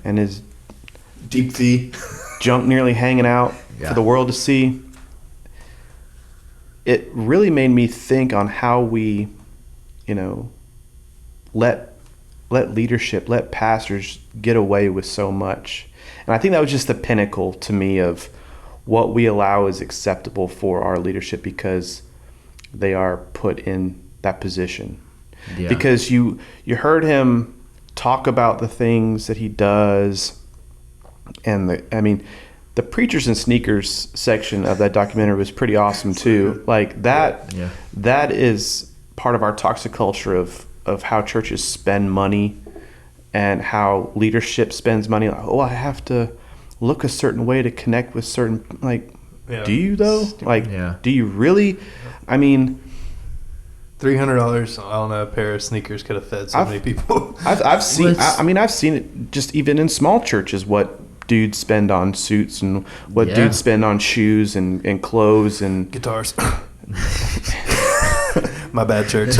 and his deep V junk nearly hanging out for the world to see, it really made me think on how we, let leadership, let pastors get away with so much. And I think that was just the pinnacle to me of what we allow is acceptable for our leadership because they are put in that position. Yeah. Because you heard him talk about the things that he does, and the Preachers and Sneakers section of that documentary was pretty awesome too. Like that is part of our toxic culture of how churches spend money and how leadership spends money. Like, I have to look a certain way to connect with certain, do you though? Do you really? I mean, $300 on a pair of sneakers could have fed so many people. I've seen it just even in small churches, what dudes spend on suits and what dudes spend on shoes and clothes and guitars. My bad, church.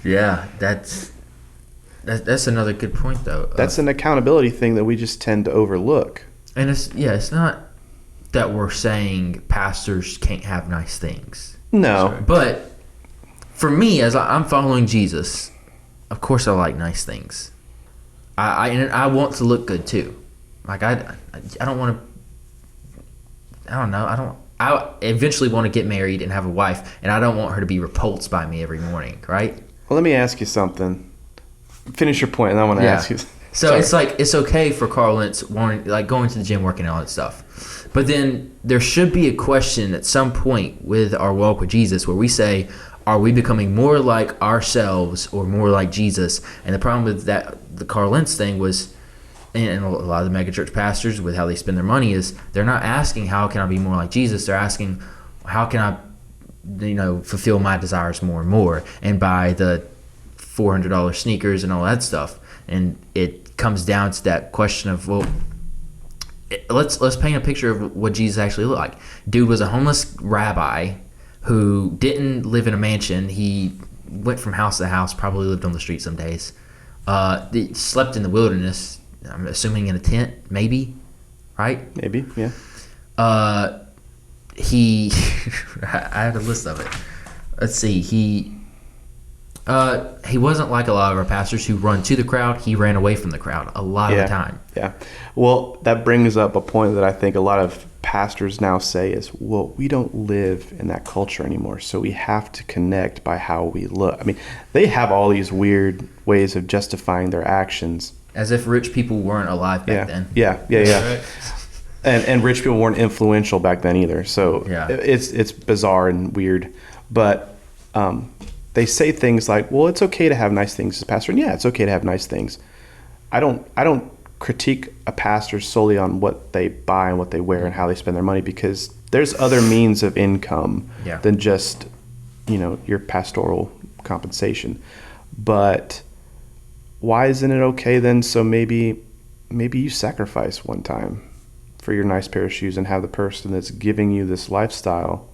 Yeah, that's another good point though. That's an accountability thing that we just tend to overlook. And it's not that we're saying pastors can't have nice things. No. Right. But for me, as I'm following Jesus, of course I like nice things. I want to look good too. Like I don't want to. I don't know. I eventually want to get married and have a wife, and I don't want her to be repulsed by me every morning, right? Well, let me ask you something. Finish your point, and I want to ask you. So it's like it's okay for Carl Lentz wanting, like, going to the gym, working, all that stuff, but then there should be a question at some point with our walk with Jesus where we say, are we becoming more like ourselves or more like Jesus? And the problem with that, the Carl Lentz thing was, and a lot of the megachurch pastors with how they spend their money is they're not asking how can I be more like Jesus. They're asking how can I, fulfill my desires more and more, and buy the $400 sneakers and all that stuff. And it comes down to that question of, well, let's paint a picture of what Jesus actually looked like. Dude was a homeless rabbi who didn't live in a mansion. He went from house to house, probably lived on the street some days. He slept in the wilderness, I'm assuming in a tent, maybe, right? Maybe, yeah. I have a list of it. Let's see. He wasn't like a lot of our pastors who run to the crowd. He ran away from the crowd a lot of the time. Yeah. Well, that brings up a point that I think a lot of pastors now say is, well, we don't live in that culture anymore, so we have to connect by how we look. I mean, they have all these weird ways of justifying their actions. As if rich people weren't alive back then. Yeah. Right. And rich people weren't influential back then either. So it's bizarre and weird. But they say things like, well, it's okay to have nice things as a pastor. And yeah, it's okay to have nice things. I don't critique a pastor solely on what they buy and what they wear and how they spend their money, because there's other means of income than just, your pastoral compensation. But why isn't it okay then? So maybe you sacrifice one time for your nice pair of shoes and have the person that's giving you this lifestyle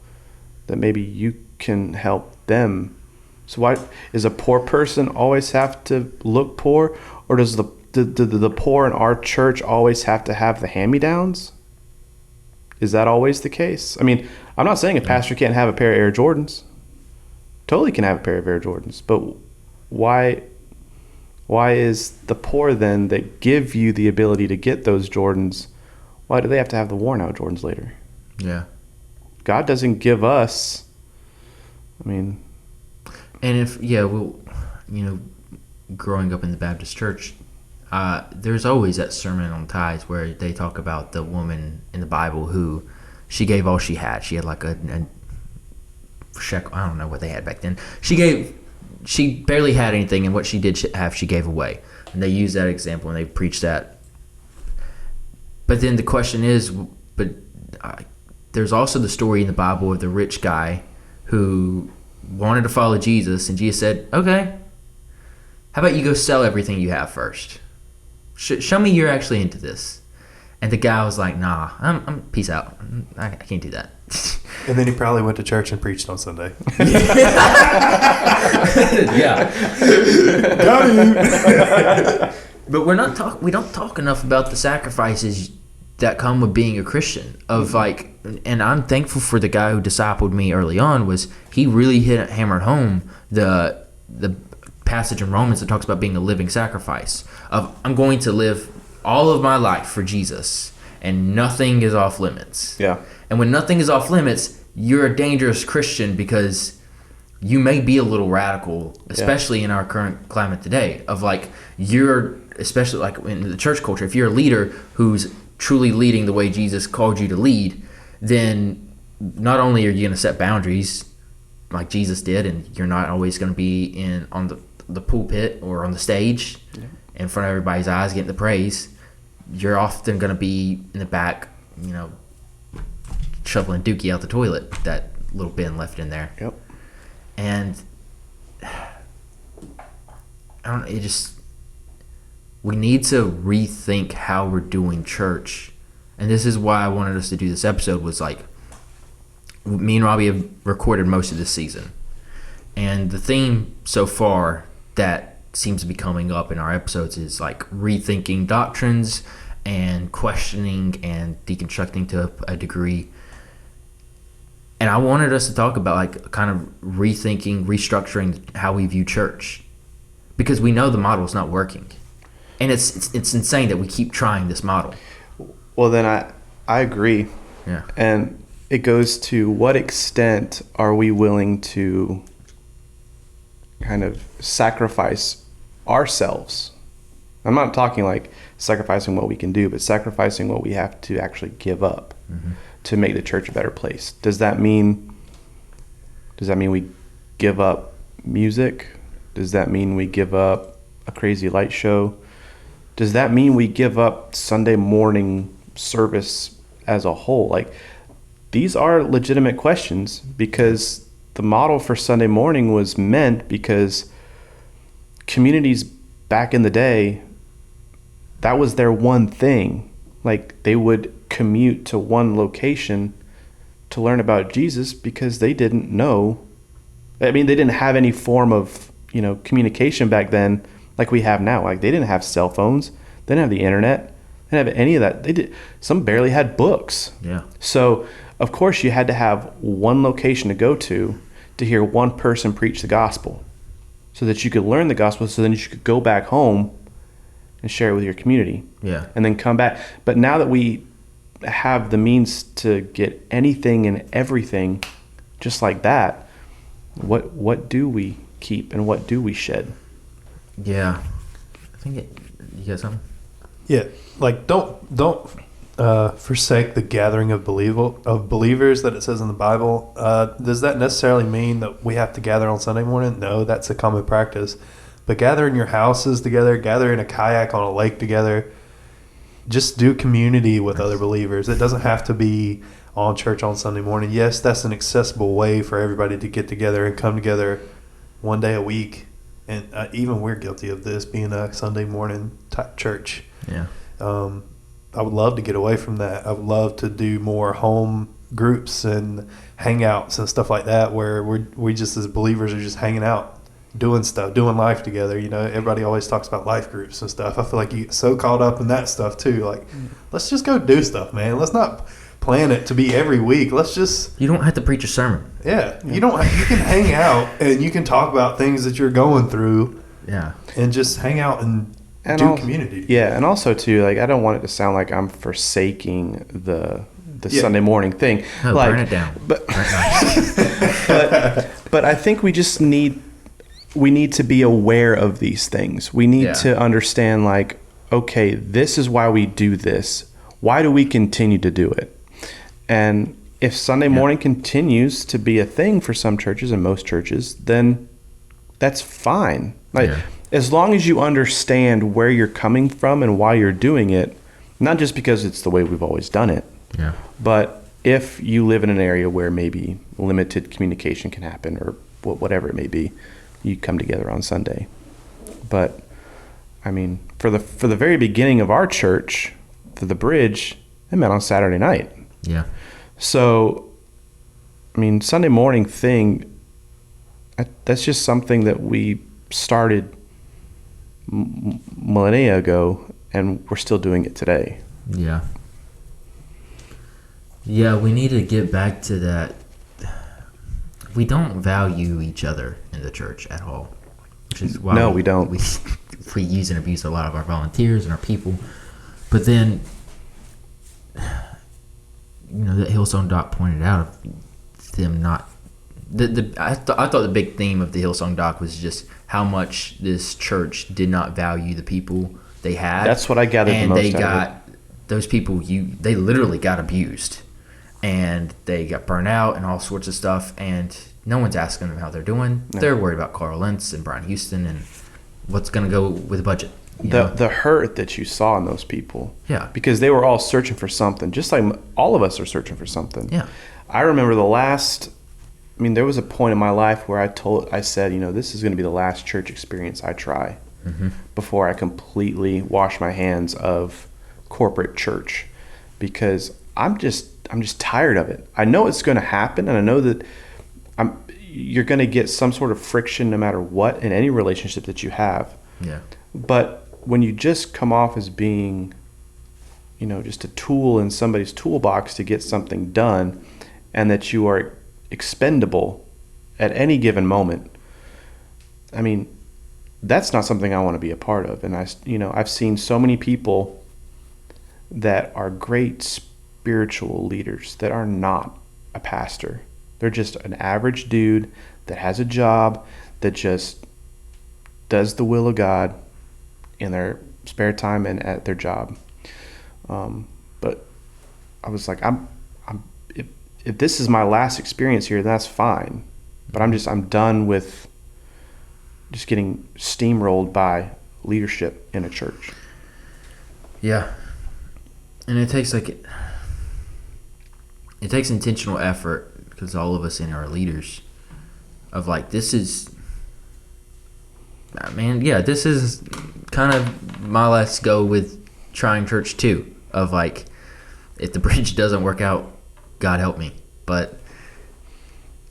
that maybe you can help them. So why is a poor person always have to look poor, or does the poor in our church always have to have the hand-me-downs? Is that always the case? I mean, I'm not saying a pastor can't have a pair of Air Jordans. Totally can have a pair of Air Jordans, but why is the poor then that give you the ability to get those Jordans, why do they have to have the worn out Jordans later? Yeah. God doesn't give us, and growing up in the Baptist church, there's always that sermon on tithes where they talk about the woman in the Bible who she gave all she had. She had like a shekel, I don't know what they had back then. She barely had anything, and what she did have, she gave away. And they use that example and they preach that. But then the question is, there's also the story in the Bible of the rich guy who wanted to follow Jesus, and Jesus said, okay, how about you go sell everything you have first? Show me you're actually into this. And the guy was like, nah, I'm peace out. I can't do that. And then he probably went to church and preached on Sunday. Yeah. Got him. But we don't talk enough about the sacrifices that come with being a Christian. And I'm thankful for the guy who discipled me early on. Was he really hammered home the passage in Romans that talks about being a living sacrifice, of I'm going to live all of my life for Jesus and nothing is off limits. Yeah. And when nothing is off limits, you're a dangerous Christian, because you may be a little radical, especially in our current climate today, of especially like in the church culture, if you're a leader who's truly leading the way Jesus called you to lead, then not only are you going to set boundaries like Jesus did, and you're not always going to be on the pulpit or on the stage in front of everybody's eyes getting the praise. You're often going to be in the back, shoveling dookie out the toilet, that little bin left in there. Yep. And we need to rethink how we're doing church. And this is why I wanted us to do this episode, was like, me and Robbie have recorded most of this season. And the theme so far that seems to be coming up in our episodes is like rethinking doctrines and questioning and deconstructing to a degree. And I wanted us to talk about like kind of rethinking, restructuring how we view church, because we know the model is not working. And it's insane that we keep trying this model. Well, then I agree. Yeah. And it goes to what extent are we willing to kind of sacrifice ourselves? I'm not talking like sacrificing what we can do, but sacrificing what we have to actually give up to make the church a better place. Does that mean we give up music? Does that mean we give up a crazy light show? Does that mean we give up Sunday morning service as a whole? Like, these are legitimate questions, because the model for Sunday morning was meant because communities back in the day, that was their one thing. Like, they would commute to one location to learn about Jesus because they didn't know. I mean, they didn't have any form of, communication back then like we have now. Like, they didn't have cell phones. They didn't have the internet. They didn't have any of that. Some barely had books. Yeah. So, of course, you had to have one location to go to hear one person preach the gospel, so that you could learn the gospel, so then you could go back home and share it with your community. Yeah. And then come back. But now that we have the means to get anything and everything just like that, what do we keep and what do we shed? Yeah. I think you got something? Yeah. Like, don't forsake the gathering of believers that it says in the Bible. Does that necessarily mean that we have to gather on Sunday morning? No, that's a common practice. But gather in your houses together, gather in a kayak on a lake together. Just do community with other believers. It doesn't have to be on church on Sunday morning. Yes, that's an accessible way for everybody to get together and come together one day a week. And even we're guilty of this, being a Sunday morning type church. Yeah. I would love to get away from that. I would love to do more home groups and hangouts and stuff like that, where we just as believers are just hanging out, doing stuff, doing life together. Everybody always talks about life groups and stuff. I feel like you get so caught up in that stuff too. Like, let's just go do stuff, man. Let's not plan it to be every week. Let's just... You don't have to preach a sermon. Yeah. You can hang out and you can talk about things that you're going through. Yeah. And just hang out and do community. Yeah, and also too, like, I don't want it to sound like I'm forsaking the Sunday morning thing. No, like, burn it down. But but I think we just need to be aware of these things. We need to understand, like, okay, this is why we do this. Why do we continue to do it? And if Sunday morning continues to be a thing for some churches and most churches, then that's fine. Like, as long as you understand where you're coming from and why you're doing it, not just because it's the way we've always done it, but if you live in an area where maybe limited communication can happen, or whatever it may be, you come together on Sunday. But I mean, for the very beginning of our church, for the Bridge, it met on Saturday night. Yeah. So, I mean, Sunday morning thing, that's just something that we started millennia ago, and we're still doing it today. Yeah. Yeah, we need to get back to that. We don't value each other in the church at all, which is why we don't. We use and abuse a lot of our volunteers and our people. But then, that Hillsong doc pointed out of them not. I thought the big theme of the Hillsong doc was just how much this church did not value the people they had. That's what I gathered the most out of it. And they got those people. They literally got abused, and they got burnt out and all sorts of stuff. And no one's asking them how they're doing. No. They're worried about Carl Lentz and Brian Houston and what's going to go with the budget. The hurt that you saw in those people. Yeah. Because they were all searching for something, just like all of us are searching for something. Yeah. I remember there was a point in my life where I said, this is going to be the last church experience I try before I completely wash my hands of corporate church, because I'm just tired of it. I know it's going to happen, and I know that you're going to get some sort of friction no matter what in any relationship that you have. Yeah. But when you just come off as being, just a tool in somebody's toolbox to get something done, and that you are expendable at any given moment, I mean, that's not something I want to be a part of. And I've seen so many people that are great spiritual leaders that are not a pastor. They're just an average dude that has a job, that just does the will of God in their spare time and at their job. But I was like, if this is my last experience here, that's fine. But I'm done with just getting steamrolled by leadership in a church. Yeah. And it takes intentional effort, because all of us in our leaders of like, this is kind of my let's go with trying church too, of like, if the bridge doesn't work out, God help me. But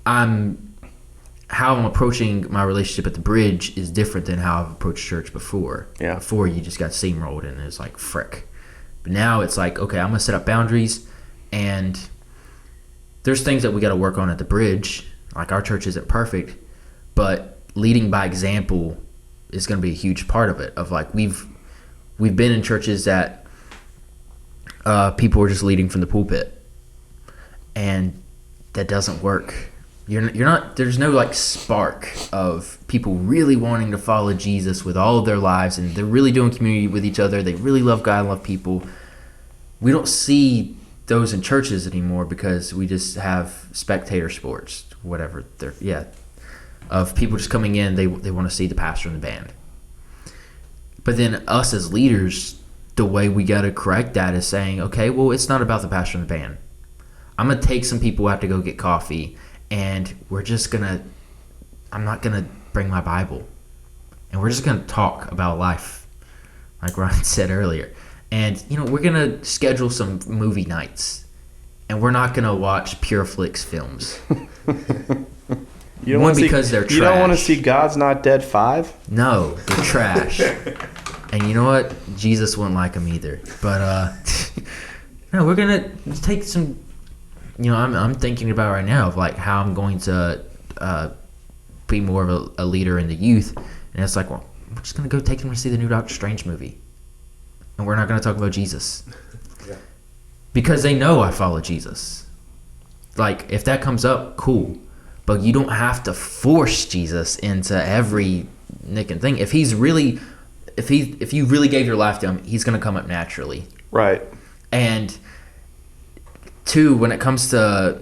how I'm approaching my relationship at the bridge is different than how I've approached church before. Yeah. Before, you just got steamrolled and it's like, frick. But now it's like, okay, I'm going to set up boundaries, and there's things that we got to work on at the bridge. Like, our church isn't perfect, but leading by example is going to be a huge part of it. Of like, we've been in churches that people are just leading from the pulpit, and that doesn't work. You're not. There's no like spark of people really wanting to follow Jesus with all of their lives, and they're really doing community with each other. They really love God and love people. We don't see those in churches anymore, because we just have spectator sports, whatever. Of people just coming in. They want to see the pastor and the band. But then us as leaders, the way we got to correct that is saying, okay, well, it's not about the pastor and the band. I'm going to take some people out to go get coffee, and I'm not going to bring my Bible. And we're just going to talk about life, like Ryan said earlier. And, we're going to schedule some movie nights, and we're not going to watch Pure Flix films. You don't because they're trash. You don't want to see God's Not Dead 5? No, they're trash. And you know what? Jesus wouldn't like them either. But, no, we're going to take some... I'm thinking about right now of like how I'm going to be more of a leader in the youth, and it's like, well, we're just gonna go take them to see the new Doctor Strange movie, and we're not gonna talk about Jesus, because they know I follow Jesus. Like, if that comes up, cool, but you don't have to force Jesus into every nick and thing. If you really gave your life to him, he's gonna come up naturally, right? And two, when it comes to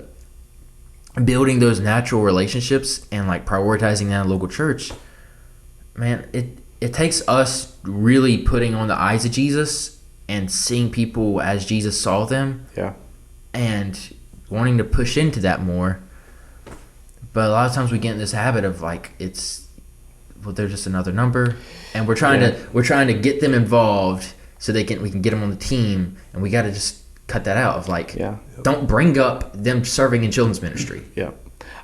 building those natural relationships and like prioritizing that in local church, man, it takes us really putting on the eyes of Jesus and seeing people as Jesus saw them. Yeah. And wanting to push into that more. But a lot of times we get in this habit of like, they're just another number, and we're trying to get them involved so we can get them on the team, and we got to just cut that out of like, don't bring up them serving in children's ministry. Yeah.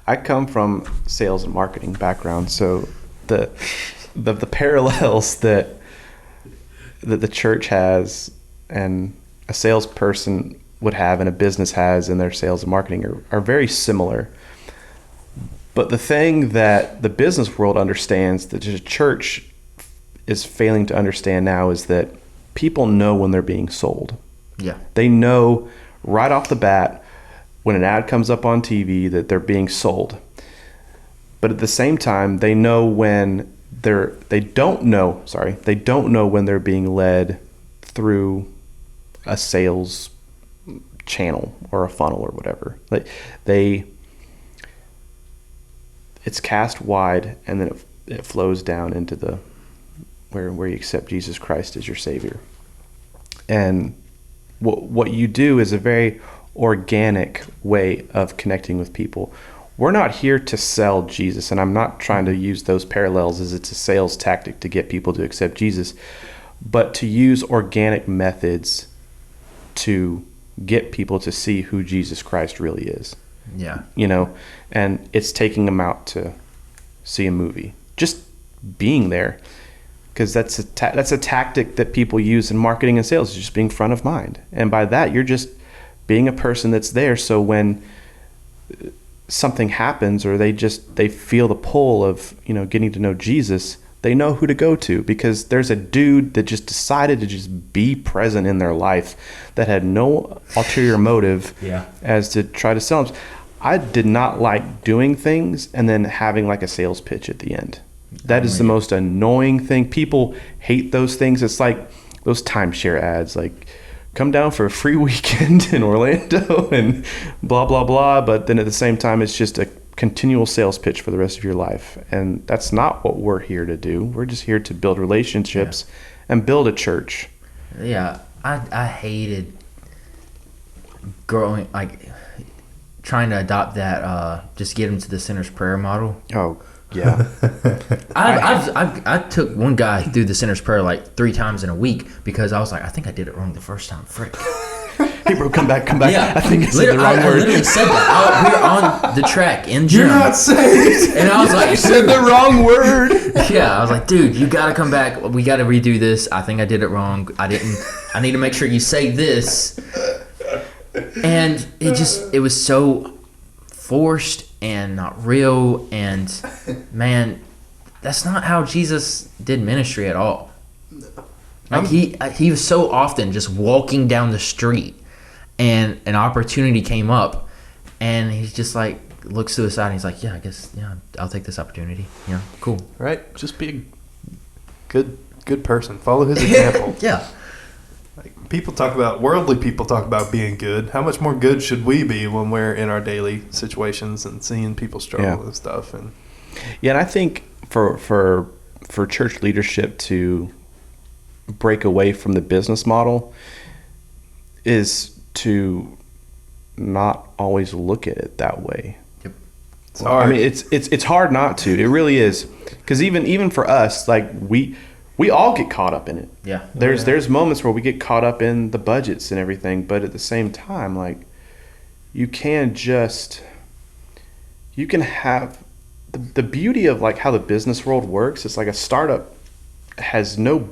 I come from sales and marketing background, so the parallels that the church has and a salesperson would have and a business has in their sales and marketing are very similar. But the thing that the business world understands that the church is failing to understand now is that people know when they're being sold. Yeah. They know right off the bat when an ad comes up on TV that they're being sold. But at the same time, they know when they don't know when they're being led through a sales channel or a funnel or whatever. Like it's cast wide, and then it flows down into the where you accept Jesus Christ as your Savior. And what you do is a very organic way of connecting with people. We're not here to sell Jesus, and I'm not trying to use those parallels as it's a sales tactic to get people to accept Jesus, but to use organic methods to get people to see who Jesus Christ really is. Yeah. And it's taking them out to see a movie. Just being there. Because that's a tactic that people use in marketing and sales, is just being front of mind. And by that, you're just being a person that's there. So when something happens, or they feel the pull of getting to know Jesus, they know who to go to, because there's a dude that just decided to just be present in their life that had no ulterior motive as to try to sell them. I did not like doing things and then having like a sales pitch at the end. That is the most annoying thing. People hate those things. It's like those timeshare ads, like come down for a free weekend in Orlando and blah, blah, blah. But then at the same time, it's just a continual sales pitch for the rest of your life. And that's not what we're here to do. We're just here to build relationships and build a church. Yeah, I hated growing, like, trying to adopt that, just get them to the sinner's prayer model. Oh, yeah. I took one guy through the sinner's prayer like 3 times in a week because I was like, I think I did it wrong the first time. Frick. Hey, bro, come back. Yeah, I think I said the wrong word. I literally said that. We were on the track in gym. You're not saved. And I was like, You said the wrong word. Yeah, I was like, dude, you got to come back. We got to redo this. I think I did it wrong. I need to make sure you say this. And it was so forced and not real. And man, that's not how Jesus did ministry at all. Like he was so often just walking down the street and an opportunity came up and he's just like looks to the side and he's like, yeah, I guess, yeah, I'll take this opportunity. Yeah, cool. Right? Just be a good person. Follow his example. Yeah. Like worldly people talk about being good. How much more good should we be when we're in our daily situations and seeing people struggle and stuff? And I think for church leadership to break away from the business model is to not always look at it that way. Yep. It's hard. I mean, it's hard not to. It really is, because even for us, like we all get caught up in it. Yeah. There's moments where we get caught up in the budgets and everything, but at the same time, like you can have the beauty of like how the business world works. It's like a startup has no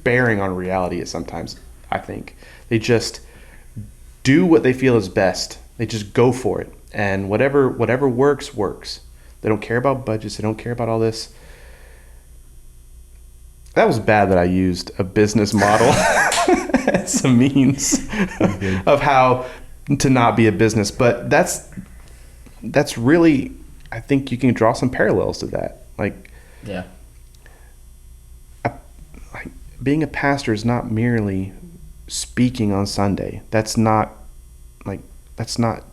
bearing on reality. Sometimes I think they just do what they feel is best. They just go for it, and whatever works. They don't care about budgets. They don't care about all this. That was bad that I used a business model as a means of how to not be a business, but that's really, I think you can draw some parallels to that. Like, yeah. Being a pastor is not merely speaking on Sunday. That's not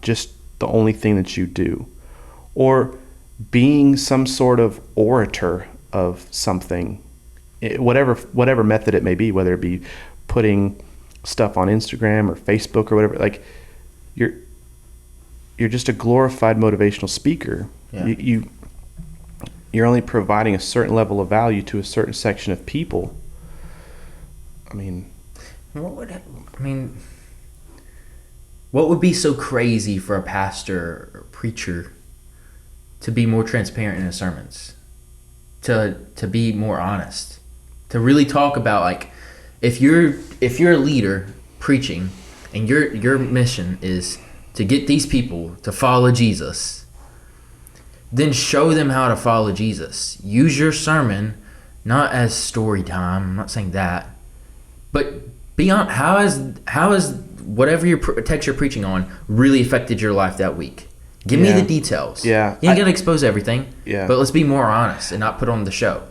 just the only thing that you do. Or being some sort of orator of something, whatever method it may be, whether it be putting stuff on Instagram or Facebook or whatever. Like, you're just a glorified motivational speaker. Yeah. You're only providing a certain level of value to a certain section of people. I mean, what would be so crazy for a pastor or preacher to be more transparent in his sermons, to be more honest, to really talk about, like, if you're a leader preaching and your mission is to get these people to follow Jesus, then show them how to follow Jesus. Use your sermon not as story time. I'm not saying that. But beyond, how has whatever text you're preaching on really affected your life that week? Give me the details. Yeah. You ain't got to expose everything. Yeah. But let's be more honest and not put on the show.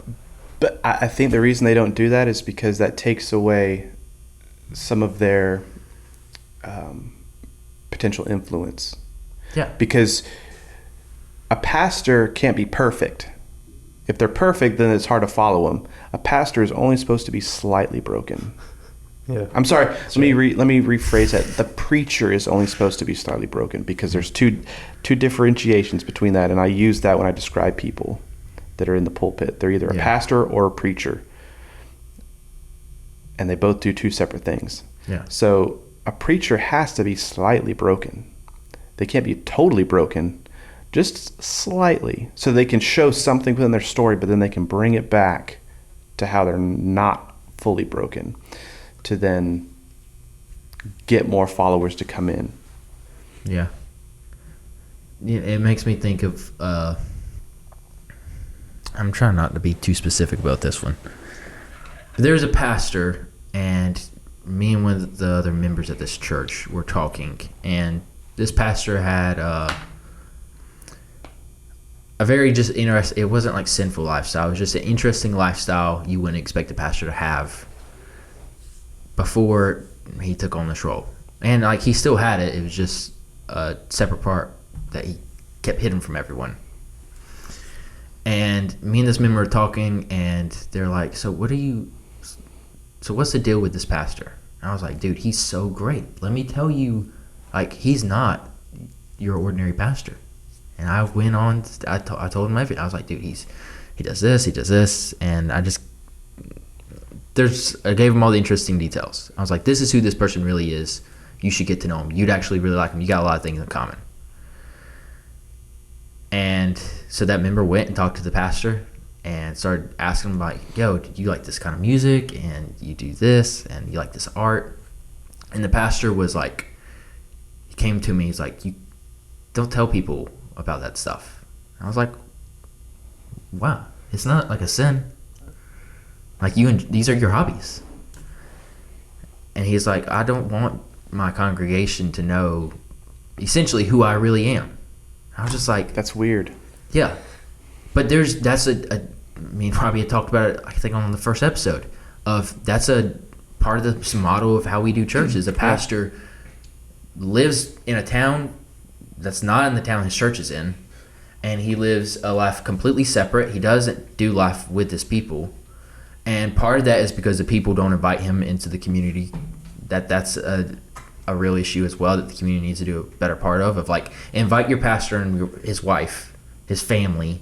But I think the reason they don't do that is because that takes away some of their potential influence. Yeah. Because a pastor can't be perfect. If they're perfect, then it's hard to follow them. A pastor is only supposed to be slightly broken. Yeah. I'm sorry. Let me rephrase that. The preacher is only supposed to be slightly broken, because there's two differentiations between that, and I use that when I describe people that are in the pulpit. They're either a pastor or a preacher, and they both do two separate things. Yeah. So a preacher has to be slightly broken. They can't be totally broken, just slightly, so they can show something within their story, but then they can bring it back to how they're not fully broken, to then get more followers to come in. Yeah. It makes me think of, I'm trying not to be too specific about this one. There's a pastor, and me and one of the other members at this church were talking, and this pastor had a very just interesting, it wasn't like sinful lifestyle, it was just an interesting lifestyle you wouldn't expect a pastor to have before he took on this role. And like, he still had it, it was just a separate part that kept hidden from everyone. And me and this member are talking, and they're like, so what's the deal with this pastor? And I was like, dude, he's so great. Let me tell you, like, he's not your ordinary pastor. And I went on, I told him everything. I was like, dude, he does this. And I gave him all the interesting details. I was like, this is who this person really is. You should get to know him. You'd actually really like him. You got a lot of things in common. And so that member went and talked to the pastor and started asking him, like, yo, do you like this kind of music? And you do this? And you like this art? And the pastor was like, he came to me, he's like, you don't tell people about that stuff. And I was like, wow, it's not like a sin. Like, these are your hobbies. And he's like, I don't want my congregation to know essentially who I really am. I was just like, that's weird. Yeah. But Robbie had talked about it, I think, on the first episode that's a part of the motto of how we do church is a pastor lives in a town that's not in the town his church is in, and he lives a life completely separate. He doesn't do life with his people. And part of that is because the people don't invite him into the community. That's a real issue as well that the community needs to do a better part of like, invite your pastor and his wife, his family,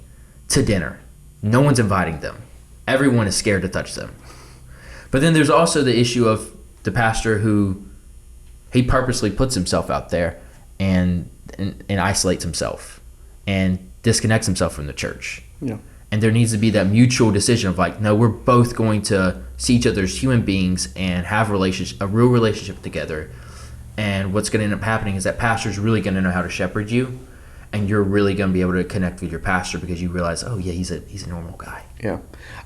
to dinner. No one's inviting them. Everyone is scared to touch them. But then there's also the issue of the pastor who he purposely puts himself out there and isolates himself and disconnects himself from the church. Yeah. And there needs to be that mutual decision of like, no, we're both going to see each other as human beings and have a real relationship together. And what's going to end up happening is that pastor's really going to know how to shepherd you, and you're really going to be able to connect with your pastor because you realize, oh yeah, he's a normal guy. Yeah.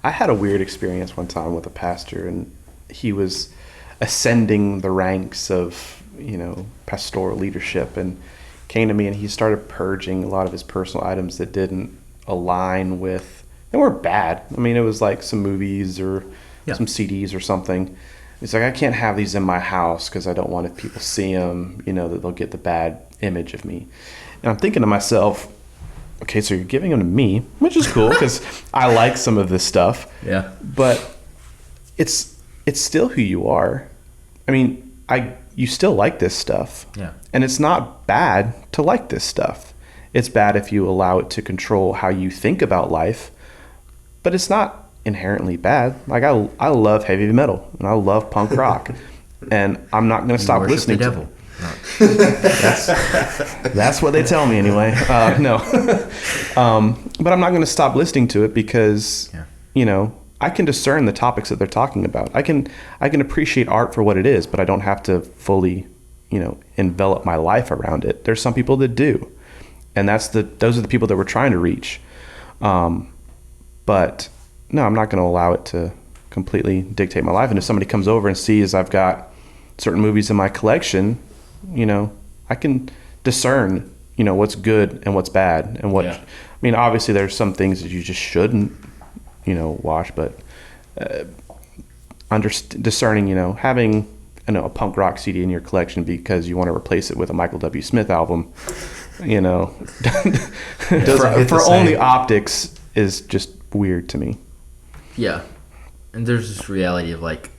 I had a weird experience one time with a pastor, and he was ascending the ranks of, pastoral leadership, and came to me and he started purging a lot of his personal items that didn't align with, they weren't bad. I mean, it was like some movies or some CDs or something. He's like, I can't have these in my house because I don't want, if people see them, that they'll get the bad image of me. And I'm thinking to myself, okay, so you're giving them to me, which is cool because I like some of this stuff. Yeah. But it's still who you are. I mean, you still like this stuff. Yeah. And it's not bad to like this stuff. It's bad if you allow it to control how you think about life, but it's not inherently bad. Like I love heavy metal and I love punk rock, and I'm not going to stop listening to it. That's what they tell me anyway. No, but I'm not going to stop listening to it because I can discern the topics that they're talking about. I can appreciate art for what it is, but I don't have to fully envelop my life around it. There's some people that do, and those are the people that we're trying to reach. But no, I'm not going to allow it to completely dictate my life. And if somebody comes over and sees I've got certain movies in my collection, I can discern, what's good and what's bad and what. I mean, obviously there's some things that you just shouldn't, watch, but discerning, having a punk rock CD in your collection because you want to replace it with a Michael W. Smith album, for only optics is just weird to me. Yeah. And there's this reality of like,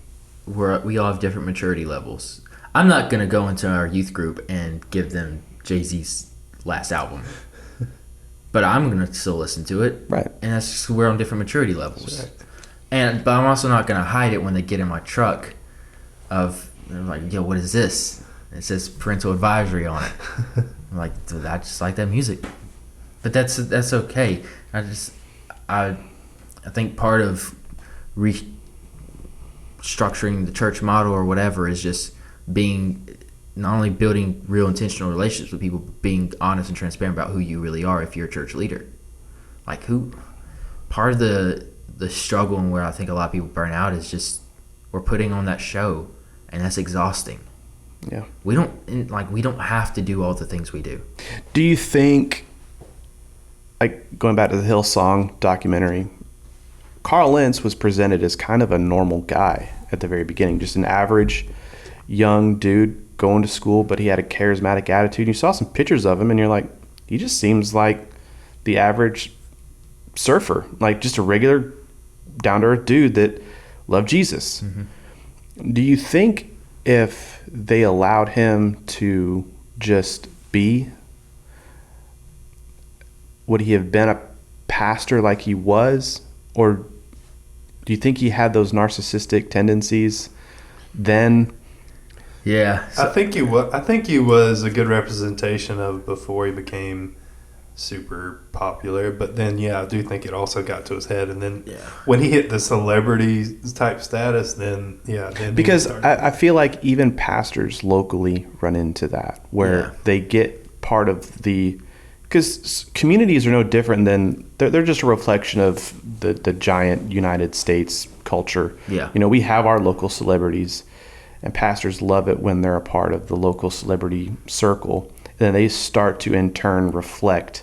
we all have different maturity levels. I'm not going to go into our youth group and give them Jay-Z's last album. But I'm going to still listen to it. Right. And that's just, we're on different maturity levels. Right. But I'm also not going to hide it when they get in my truck they're like, yo, what is this? And it says parental advisory on it. I'm like, I just like that music. But that's okay. I think part of restructuring the church model or whatever is just being, not only building real intentional relationships with people, but being honest and transparent about who you really are if you're a church leader. Like part of the struggle and where I think a lot of people burn out is just we're putting on that show, and that's exhausting. Yeah. We don't have to do all the things we do. Do you think, like going back to the Hillsong documentary, Carl Lentz was presented as kind of a normal guy at the very beginning, just an average young dude going to school, but he had a charismatic attitude. You saw some pictures of him and you're like, he just seems like the average surfer, like just a regular down-to-earth dude that loved Jesus. Do you think if they allowed him to just be, would he have been a pastor like he was? Or do you think he had those narcissistic tendencies then? Yeah. I think he was a good representation of before he became super popular. But then, I do think it also got to his head. And then when he hit the celebrity type status, then because I feel like even pastors locally run into that, where they get part of the, because communities are no different than, they're just a reflection of the giant United States culture. Yeah. We have our local celebrities, and pastors love it when they're a part of the local celebrity circle. And then they start to in turn reflect.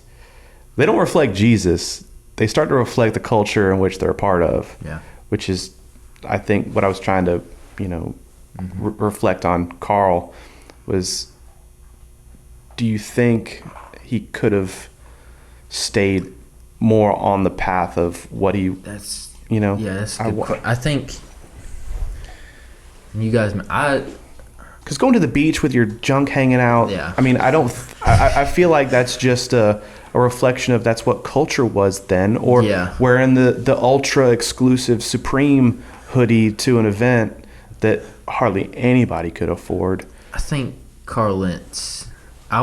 They don't reflect Jesus. They start to reflect the culture in which they're a part of. Yeah. Which is, I think, what I was trying to, reflect on Carl was, do you think he could have stayed more on the path of what he, that's that's a good I think you guys, because going to the beach with your junk hanging out, I mean, I feel like that's just a reflection of that's what culture was then, or wearing the ultra exclusive Supreme hoodie to an event that hardly anybody could afford. I think Carl Lentz, I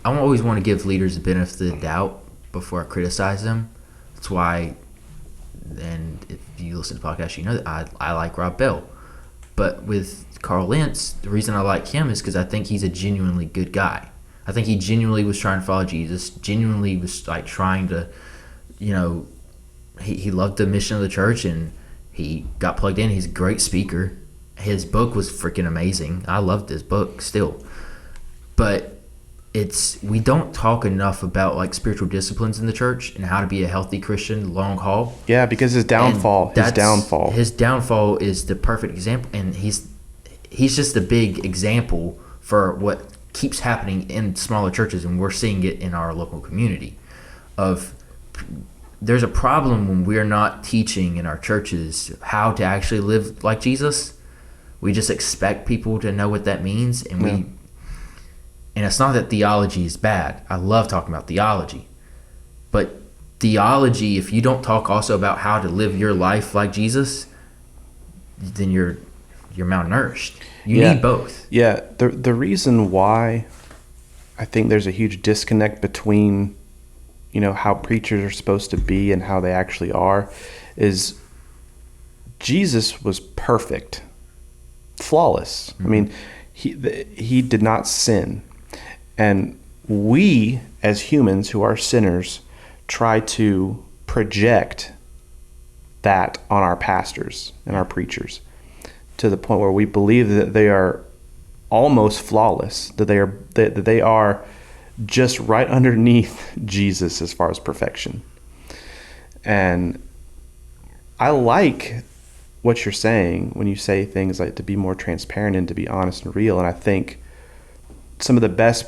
always want to give leaders the benefit of the doubt before I criticize them. That's why, and if you listen to podcasts, you know that I like Rob Bell. But with Carl Lentz, the reason I like him is because I think he's a genuinely good guy. I think he genuinely was trying to follow Jesus, genuinely was like trying to, he loved the mission of the church, and he got plugged in. He's a great speaker. His book was freaking amazing. I loved his book still. But we don't talk enough about like spiritual disciplines in the church and how to be a healthy Christian long haul. Yeah, because his downfall is the perfect example, and he's just a big example for what keeps happening in smaller churches, and we're seeing it in our local community. There's a problem when we're not teaching in our churches how to actually live like Jesus. We just expect people to know what that means, and and it's not that theology is bad. I love talking about theology. But theology, if you don't talk also about how to live your life like Jesus, then you're malnourished. You need both. Yeah, the reason why I think there's a huge disconnect between, how preachers are supposed to be and how they actually are is Jesus was perfect, flawless. I mean, he did not sin. And we, as humans who are sinners, try to project that on our pastors and our preachers to the point where we believe that they are almost flawless, that they are just right underneath Jesus as far as perfection. And I like what you're saying when you say things like to be more transparent and to be honest and real. And I think some of the best,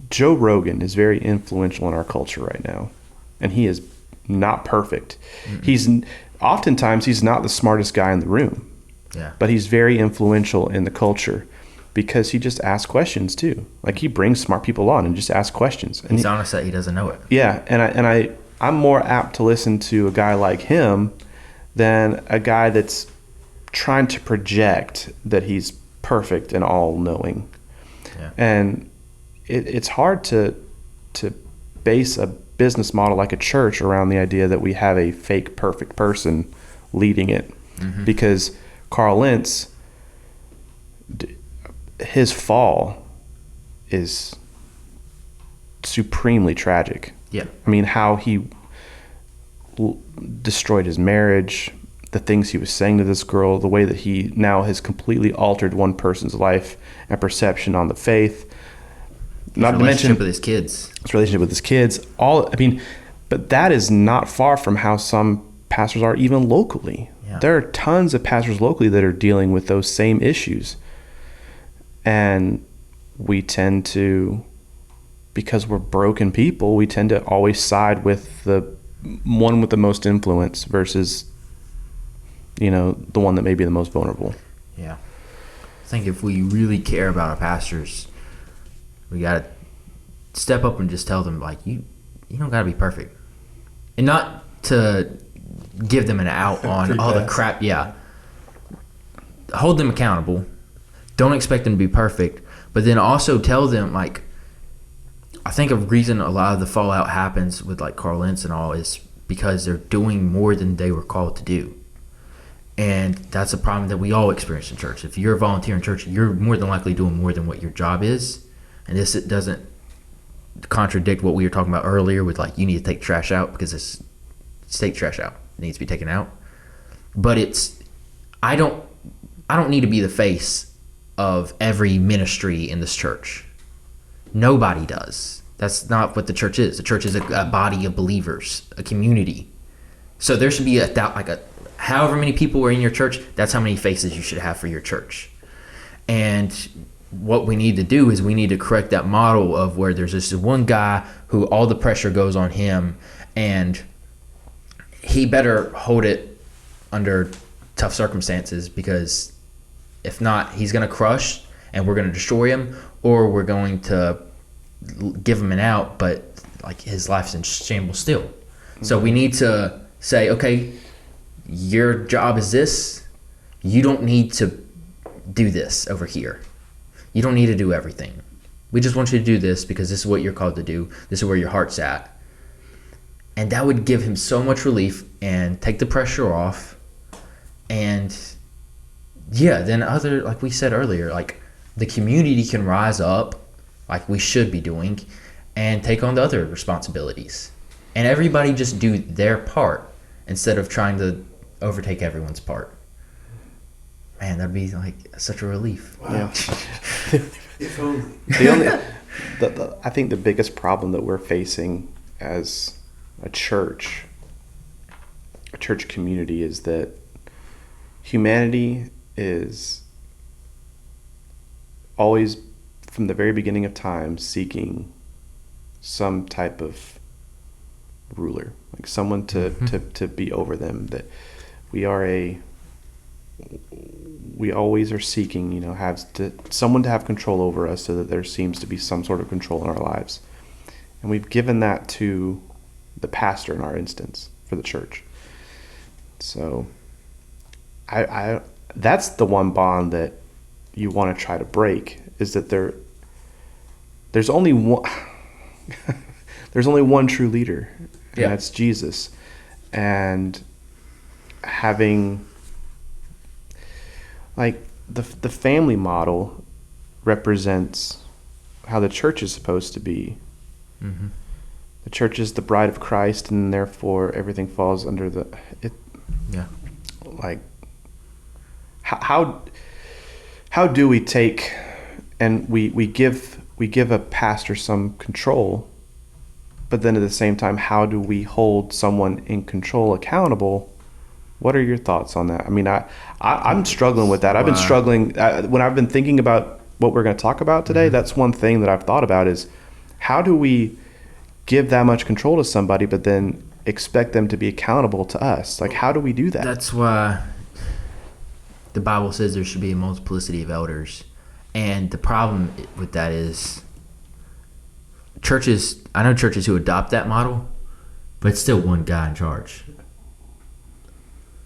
Joe Rogan is very influential in our culture right now, and he is not perfect. Oftentimes he's not the smartest guy in the room, but he's very influential in the culture because he just asks questions too. Like he brings smart people on and just asks questions. And he's honest that he doesn't know it. Yeah, and I'm more apt to listen to a guy like him than a guy that's trying to project that he's perfect and all-knowing. Yeah. And it's hard to base a business model like a church around the idea that we have a fake perfect person leading it. Because Carl Lentz, his fall is supremely tragic. Yeah. How he destroyed his marriage, the things he was saying to this girl, the way that he now has completely altered one person's life and perception on the faith. Not to mention with his kids. His relationship with his kids. But that is not far from how some pastors are even locally. Yeah. There are tons of pastors locally that are dealing with those same issues. And we tend to because we're broken people, we tend to always side with the one with the most influence versus, the one that may be the most vulnerable. Yeah. I think if we really care about our pastors, we got to step up and just tell them, like, you don't got to be perfect. And not to give them an out on all the crap. Yeah. Hold them accountable. Don't expect them to be perfect. But then also tell them, like, I think a reason a lot of the fallout happens with, like, Carl Lentz and all is because they're doing more than they were called to do. And that's a problem that we all experience in church. If you're a volunteer in church, you're more than likely doing more than what your job is. And this doesn't contradict what we were talking about earlier with, like, you need to take trash out because it's take trash out. It needs to be taken out. But I don't need to be the face of every ministry in this church. Nobody does. That's not what the church is. The church is a body of believers, a community. So there should be however many people are in your church, that's how many faces you should have for your church. And what we need to do is we need to correct that model of where there's this one guy who all the pressure goes on him, and he better hold it under tough circumstances, because if not, he's going to crush and we're going to destroy him, or we're going to give him an out, but like his life's in shambles still. Mm-hmm. So we need to say, okay, your job is this. You don't need to do this over here. You don't need to do everything. We just want you to do this because this is what you're called to do. This is where your heart's at. And that would give him so much relief and take the pressure off. And yeah, then like we said earlier, like the community can rise up like we should be doing and take on the other responsibilities. And everybody just do their part instead of trying to overtake everyone's part. Man, that'd be like such a relief. Wow. Yeah. If only. I think the biggest problem that we're facing as a church community, is that humanity is always, from the very beginning of time, seeking some type of ruler, like someone to be over them. That we always are seeking, someone to have control over us, so that there seems to be some sort of control in our lives. And we've given that to the pastor in our instance for the church. So I that's the one bond that you want to try to break, is that there's only one there's only one true leader, and that's Jesus. And having, like, the family model represents how the church is supposed to be. Mm-hmm. The church is the bride of Christ, and therefore everything falls under it. Yeah. Like, how do we take and we give a pastor some control, but then at the same time, how do we hold someone in control accountable? What are your thoughts on that? I mean, I'm struggling with that. I've been struggling when I've been thinking about what we're going to talk about today. Mm-hmm. That's one thing that I've thought about, is how do we give that much control to somebody, but then expect them to be accountable to us? Like, how do we do that? That's why the Bible says there should be a multiplicity of elders. And the problem with that is I know churches who adopt that model, but it's still one guy in charge.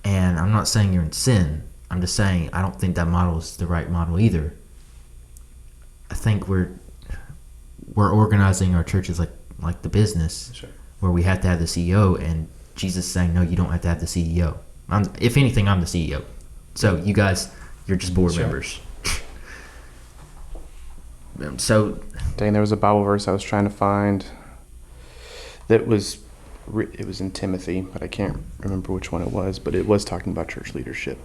And I'm not saying you're in sin. I'm just saying I don't think that model is the right model either. I think we're organizing our churches like the business, sure, where we have to have the CEO, and Jesus saying, no, you don't have to have the CEO. If anything, I'm the CEO. So you guys, you're just board members. So, dang, there was a Bible verse I was trying to find that was it was in Timothy, but I can't remember which one it was. But it was talking about church leadership.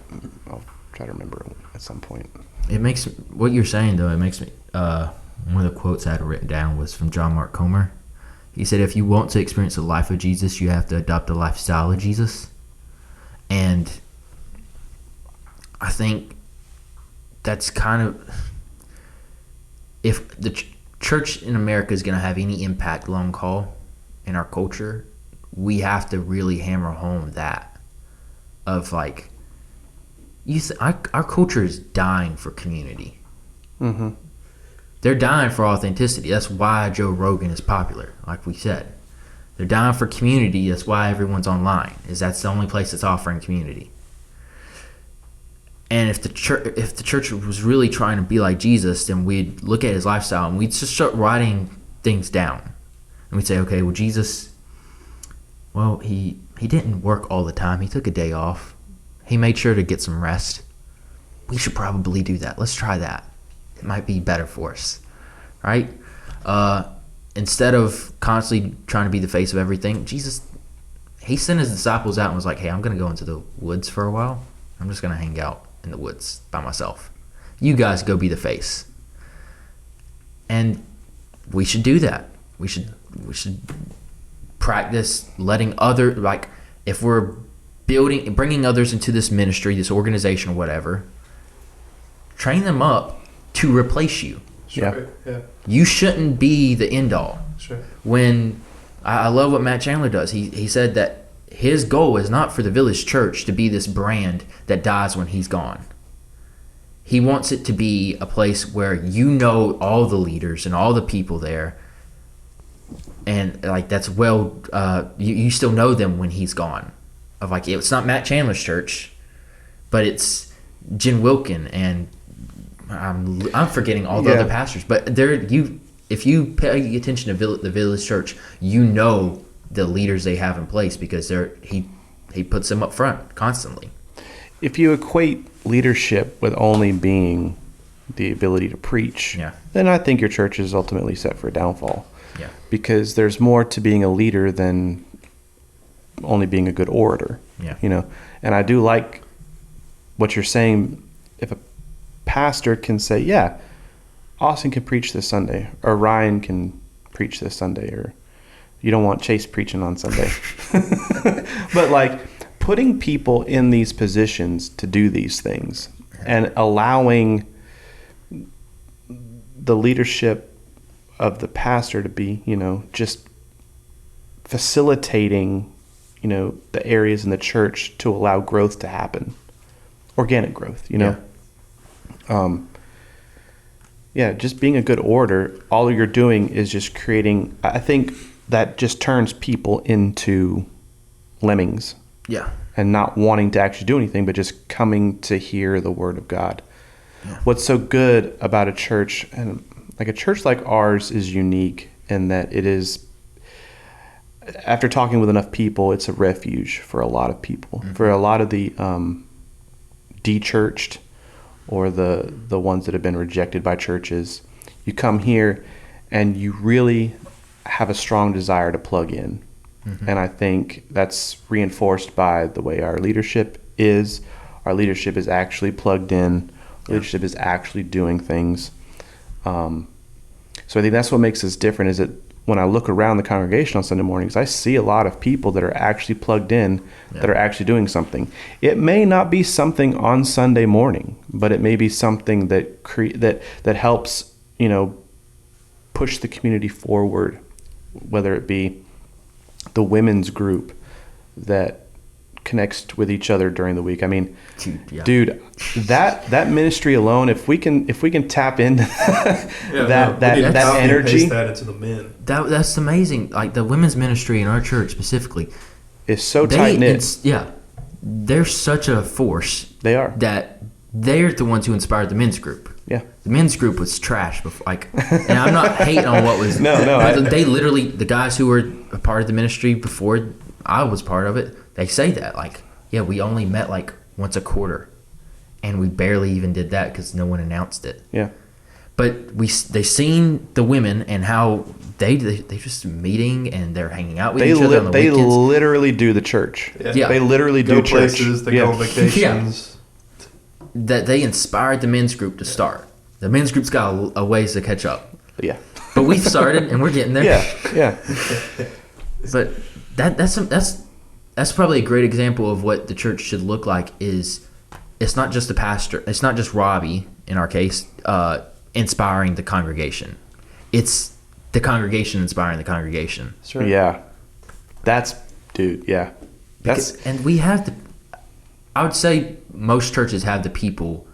I'll try to remember it at some point. It makes what you're saying though. It makes me. One of the quotes I had written down was from John Mark Comer. He said, "If you want to experience the life of Jesus, you have to adopt the lifestyle of Jesus." And I think that's kind of, if church in America is going to have any impact long haul in our culture, we have to really hammer home that of like, our culture is dying for community. Mm-hmm. They're dying for authenticity. That's why Joe Rogan is popular, like we said. They're dying for community. That's why everyone's online. That's the only place that's offering community. And if the church was really trying to be like Jesus, then we'd look at his lifestyle and we'd just start writing things down. And we'd say, okay, well, Jesus, well, he didn't work all the time. He took a day off. He made sure to get some rest. We should probably do that. Let's try that. It might be better for us, right? Instead of constantly trying to be the face of everything, Jesus, he sent his disciples out and was like, hey, I'm going to go into the woods for a while. I'm just going to hang out in the woods by myself. You guys go be the face. And we should do that. We should practice letting if we're bringing others into this ministry, this organization or whatever, train them up to replace you. Sure. Yeah. You shouldn't be the end all. Sure. When I love what Matt Chandler does. He said that his goal is not for the Village Church to be this brand that dies when he's gone. He wants it to be a place where you know all the leaders and all the people there, and like that's you still know them when he's gone. Of like, it's not Matt Chandler's church, but it's Jen Wilkin and I'm forgetting all the other pastors, but if you pay attention to the Village Church, you know the leaders they have in place because he puts them up front constantly. If you equate leadership with only being the ability to preach, then I think your church is ultimately set for a downfall. Yeah. Because there's more to being a leader than only being a good orator. Yeah. You know, and I do like what you're saying. If a pastor can say, yeah, Austin can preach this Sunday, or Ryan can preach this Sunday, or you don't want Chase preaching on Sunday. But like putting people in these positions to do these things and allowing the leadership of the pastor to be, just facilitating, the areas in the church to allow growth to happen. Organic growth, just being a good orator, all you're doing is just creating, I think that just turns people into lemmings. Yeah. And not wanting to actually do anything, but just coming to hear the word of God. Yeah. What's so good about a church, and like a church like ours is unique in that it is, after talking with enough people, it's a refuge for a lot of people. Mm-hmm. For a lot of the de-churched or the ones that have been rejected by churches, you come here and you really have a strong desire to plug in. Mm-hmm. And I think that's reinforced by the way our leadership is. Our leadership is actually plugged in. Leadership is actually doing things. So I think that's what makes us different, is that when I look around the congregation on Sunday mornings, I see a lot of people that are actually plugged in, that are actually doing something. It may not be something on Sunday morning, but it may be something that helps, push the community forward, whether it be the women's group that connects with each other during the week. I mean, dude, that ministry alone, if we can tap into that energy, that into the men. That's amazing. Like the women's ministry in our church specifically is so tight knit. They're such a force. They are. That they're the ones who inspired the men's group. Yeah. The men's group was trash before, and I'm not hating on what was. They literally, the guys who were a part of the ministry before I was part of it, they say that we only met once a quarter, and we barely even did that because no one announced it. Yeah. But they seen the women and how they just meeting and they're hanging out with each other on the weekends. They literally do the church. Yeah. They literally do church. Places, they go on vacations. That they inspired the men's group to start. The men's group's got a ways to catch up. Yeah. But we've started and we're getting there. Yeah. But that's probably a great example of what the church should look like. Is it's not just the pastor, it's not just Robbie in our case, inspiring the congregation. it's the congregation inspiring the congregation. Sure. Yeah. Yeah. And we have I would say most churches have the people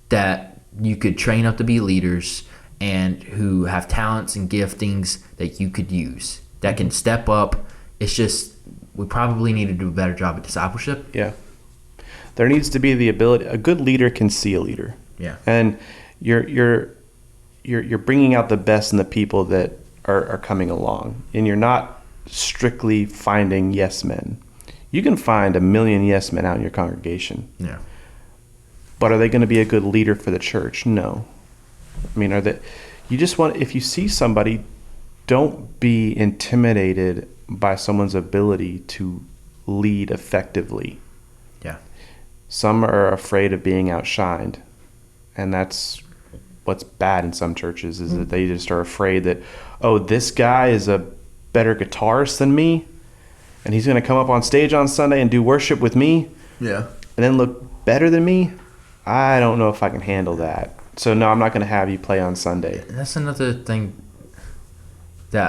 that you could train up to be leaders and who have talents and giftings that you could use, that can step up. It's just, we probably need to do a better job at discipleship. Yeah. There needs to be the ability, a good leader can see a leader. Yeah. And you're bringing out the best in the people that are coming along. And you're not strictly finding yes men. You can find 1 million yes men out in your congregation. Yeah. But are they going to be a good leader for the church? No. I mean, you just want, if you see somebody, don't be intimidated by someone's ability to lead effectively. Yeah. Some are afraid of being outshined. And that's what's bad in some churches, is that they just are afraid that, oh, this guy is a better guitarist than me, and he's going to come up on stage on Sunday and do worship with me, and then look better than me. I don't know if I can handle that. So no, I'm not going to have you play on Sunday. That's another thing that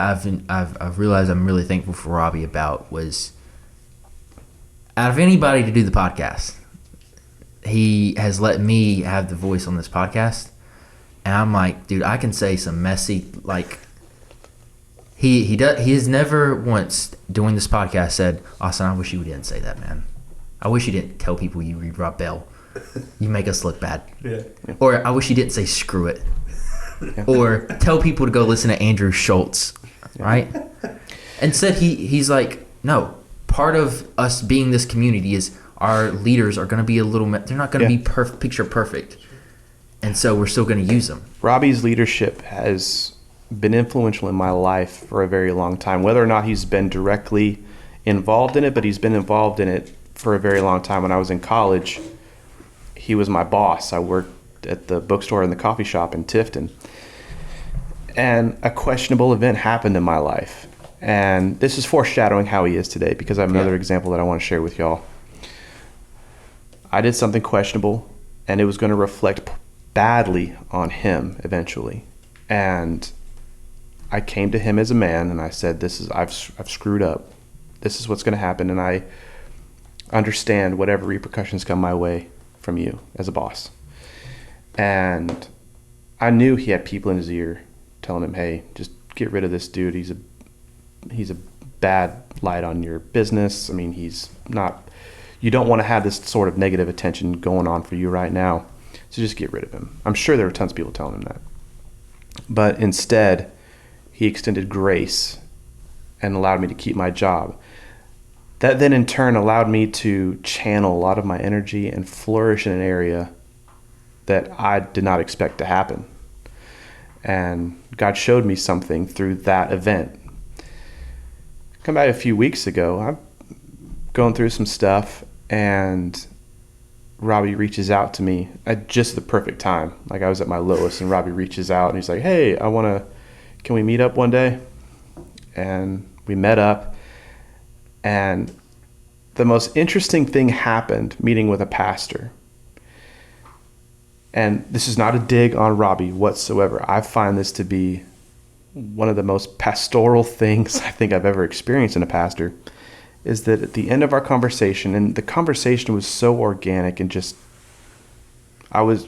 I've realized I'm really thankful for Robbie about, was out of anybody to do the podcast, he has let me have the voice on this podcast. And I'm like, dude, I can say some messy, like, he has never once during this podcast said, Austin, I wish you didn't say that, man. I wish you didn't tell people you read Rob Bell. You make us look bad. Yeah. Or I wish you didn't say screw it. Or tell people to go listen to Andrew Schultz, right? Instead, he's like, no, part of us being this community is our leaders are going to be they're not going to be picture perfect. And so we're still going to use them. Robbie's leadership has been influential in my life for a very long time, whether or not he's been directly involved in it, but he's been involved in it for a very long time. When I was in college, he was my boss. I worked at the bookstore and the coffee shop in Tifton. And a questionable event happened in my life. And this is foreshadowing how he is today, because I have another example that I want to share with y'all. I did something questionable, and it was going to reflect badly on him eventually. And I came to him as a man, and I said, I've screwed up. This is what's going to happen, and I understand whatever repercussions come my way from you as a boss. And I knew he had people in his ear telling him, hey, just get rid of this dude. He's a bad light on your business. I mean, you don't want to have this sort of negative attention going on for you right now. So just get rid of him. I'm sure there were tons of people telling him that. But instead, he extended grace and allowed me to keep my job. That then in turn allowed me to channel a lot of my energy and flourish in an area that I did not expect to happen. And God showed me something through that event. Come back a few weeks ago, I'm going through some stuff, and Robbie reaches out to me at just the perfect time. Like, I was at my lowest, and Robbie reaches out, and he's like, hey, can we meet up one day? And we met up, and the most interesting thing happened meeting with a pastor. And this is not a dig on Robbie whatsoever. I find this to be one of the most pastoral things I think I've ever experienced in a pastor, is that at the end of our conversation, and the conversation was so organic, and just I was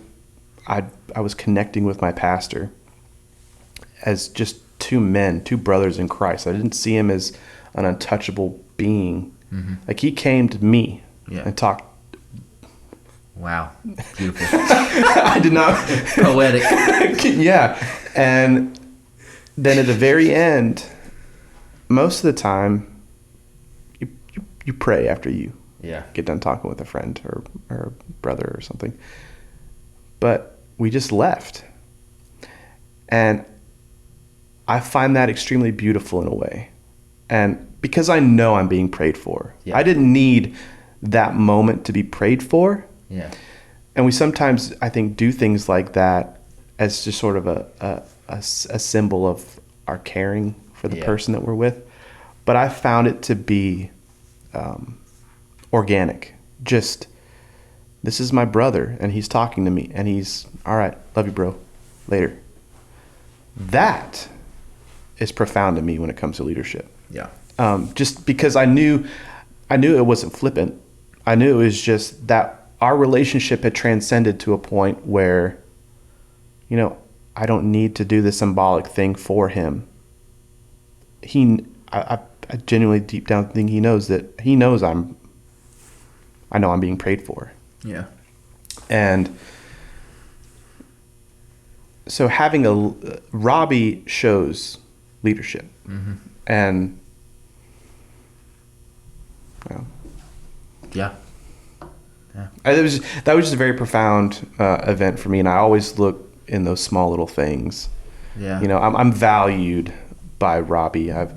connecting with my pastor as just two brothers in Christ. I didn't see him as an untouchable being. Mm-hmm. Like, he came to me and talked. Wow. Beautiful. I did not. Poetic. Yeah. And then at the very end, most of the time, you pray after you get done talking with a friend or a brother or something. But we just left. And I find that extremely beautiful in a way. And because I know I'm being prayed for. Yeah. I didn't need that moment to be prayed for. Yeah. And we sometimes, I think, do things like that as just sort of a symbol of our caring for the person that we're with. But I found it to be organic. Just, this is my brother, and he's talking to me, and he's, all right, love you, bro, later. That is profound to me when it comes to leadership. Yeah. Just because I knew it wasn't flippant. I knew it was just that our relationship had transcended to a point where, I don't need to do the symbolic thing for him. I genuinely deep down think he knows I'm being prayed for. Yeah. And so having Robbie shows leadership. Mm-hmm. And yeah. that was just a very profound event for me, and I always look in those small little things. Yeah. I'm valued by Robbie. There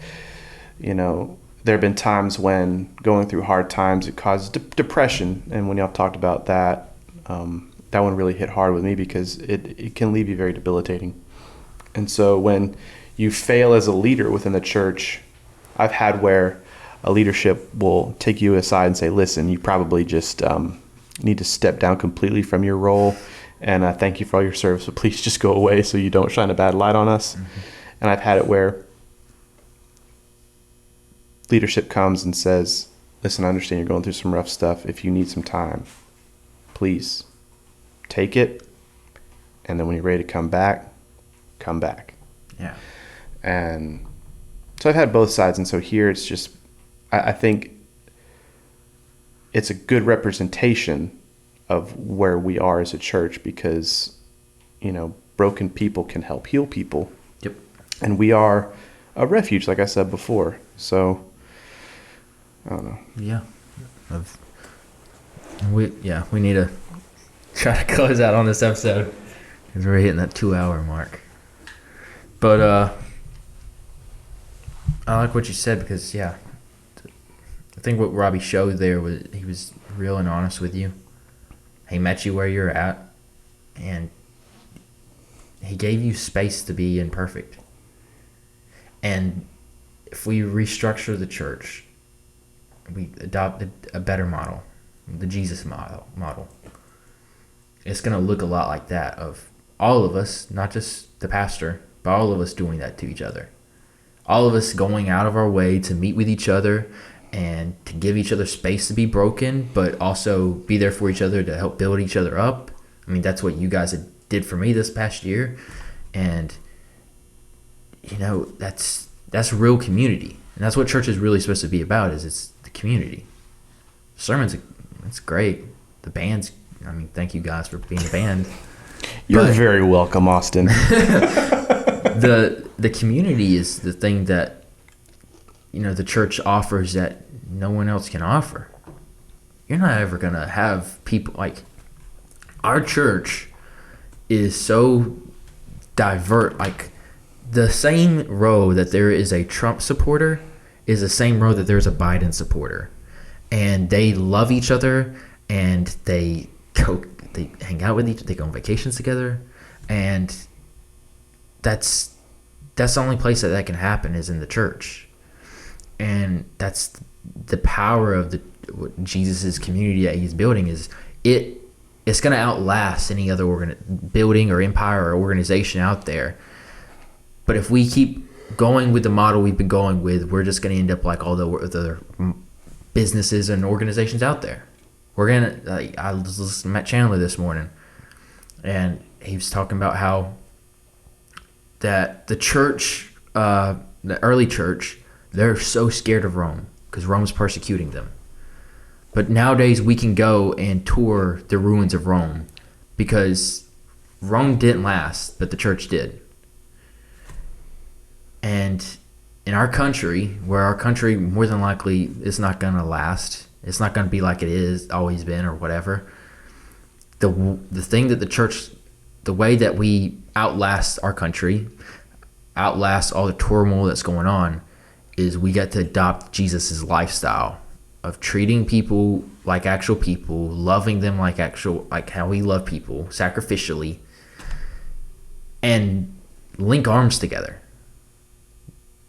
have been times when going through hard times it causes depression, and when y'all talked about that, that one really hit hard with me because it can leave you very debilitating. And so when you fail as a leader within the church, I've had where a leadership will take you aside and say, listen, you probably just need to step down completely from your role, and thank you for all your service, but please just go away so you don't shine a bad light on us. Mm-hmm. And I've had it where leadership comes and says, listen, I understand you're going through some rough stuff. If you need some time, please take it, and then when you're ready to come back, come back. Yeah. And so I've had both sides, and so here it's just, I think it's a good representation of where we are as a church because, broken people can help heal people. Yep. And we are a refuge, like I said before. So, I don't know. Yeah. We need to try to close out on this episode because we're hitting that 2-hour mark. But I like what you said because, I think what Robbie showed there was he was real and honest with you. He met you where you're at, and he gave you space to be imperfect. And if we restructure the church, we adopted a better model, the Jesus model. It's going to look a lot like that of all of us, not just the pastor, but all of us doing that to each other. All of us going out of our way to meet with each other and to give each other space to be broken, but also be there for each other to help build each other up. I mean, that's what you guys did for me this past year. And, that's real community. And that's what church is really supposed to be about, is it's the community. Sermons, it's great. The band's, thank you guys for being a band. You're very welcome, Austin. The community is the thing that, the church offers that no one else can offer. You're not ever going to have people like our church is so divert. Like the same row that there is a Trump supporter is the same row that there's a Biden supporter. And they love each other and they hang out with each other, they go on vacations together. And that's the only place that can happen is in the church. And that's the power of what Jesus' community that he's building is it's going to outlast any other building or empire or organization out there. But if we keep going with the model we've been going with, we're just going to end up like all the other businesses and organizations out there. We're going to, I was listening to Matt Chandler this morning, and he was talking about how that the church, the early church, they're so scared of Rome because Rome's persecuting them. But nowadays we can go and tour the ruins of Rome because Rome didn't last, but the church did. And in our country, where our country more than likely is not going to last, it's not going to be like it is always been or whatever. The thing that the church, the way that we outlast our country, outlast all the turmoil that's going on, is we got to adopt Jesus's lifestyle of treating people like actual people, loving them like how we love people, sacrificially, and link arms together.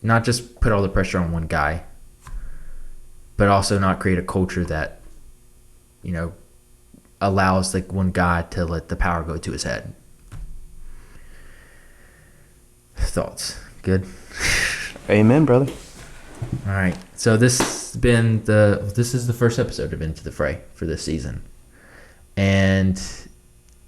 Not just put all the pressure on one guy, but also not create a culture that, allows like one guy to let the power go to his head. Thoughts? Good. Amen, brother. All right. So this is the first episode of Into the Fray for this season. And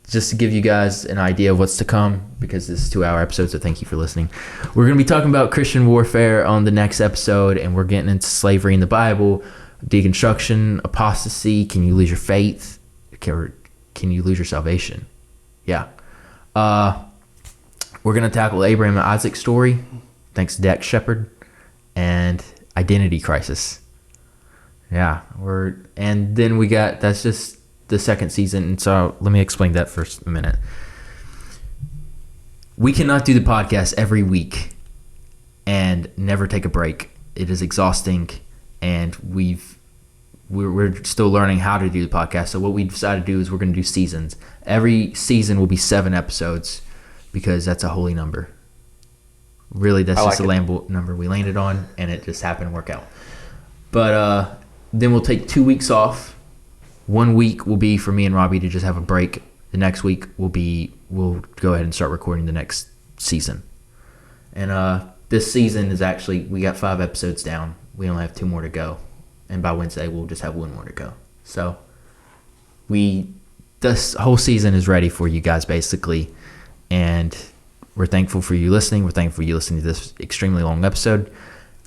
just to give you guys an idea of what's to come, because this is a 2-hour episode, so thank you for listening. We're going to be talking about Christian warfare on the next episode, and we're getting into slavery in the Bible, deconstruction, apostasy. Can you lose your faith? Can you lose your salvation? Yeah. We're going to tackle Abraham and Isaac's story, thanks to Dak Shepard, and identity crisis. Yeah. And then that's just the second season, and so let me explain that for a minute. We cannot do the podcast every week and never take a break. It is exhausting, and we're still learning how to do the podcast. So what we decided to do is we're going to do seasons. Every season will be 7 episodes because that's a holy number. Really, that's just a number we landed on, and it just happened to work out. But then we'll take 2 weeks off. 1 week will be for me and Robbie to just have a break. The next week we'll go ahead and start recording the next season. And this season is actually, we got 5 episodes down. We only have 2 more to go. And by Wednesday we'll just have 1 more to go. So this whole season is ready for you guys basically. And we're thankful for you listening. We're thankful for you listening to this extremely long episode.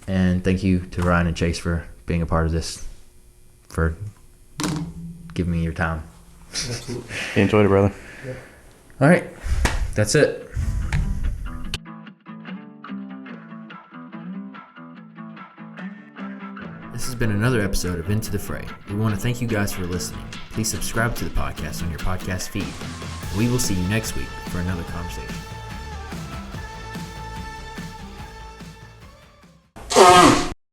And thank you to Ryan and Chase for being a part of this, for giving me your time. Absolutely. Enjoyed it, brother. Yep. All right. That's it. This has been another episode of Into the Fray. We want to thank you guys for listening. Please subscribe to the podcast on your podcast feed. We will see you next week for another conversation.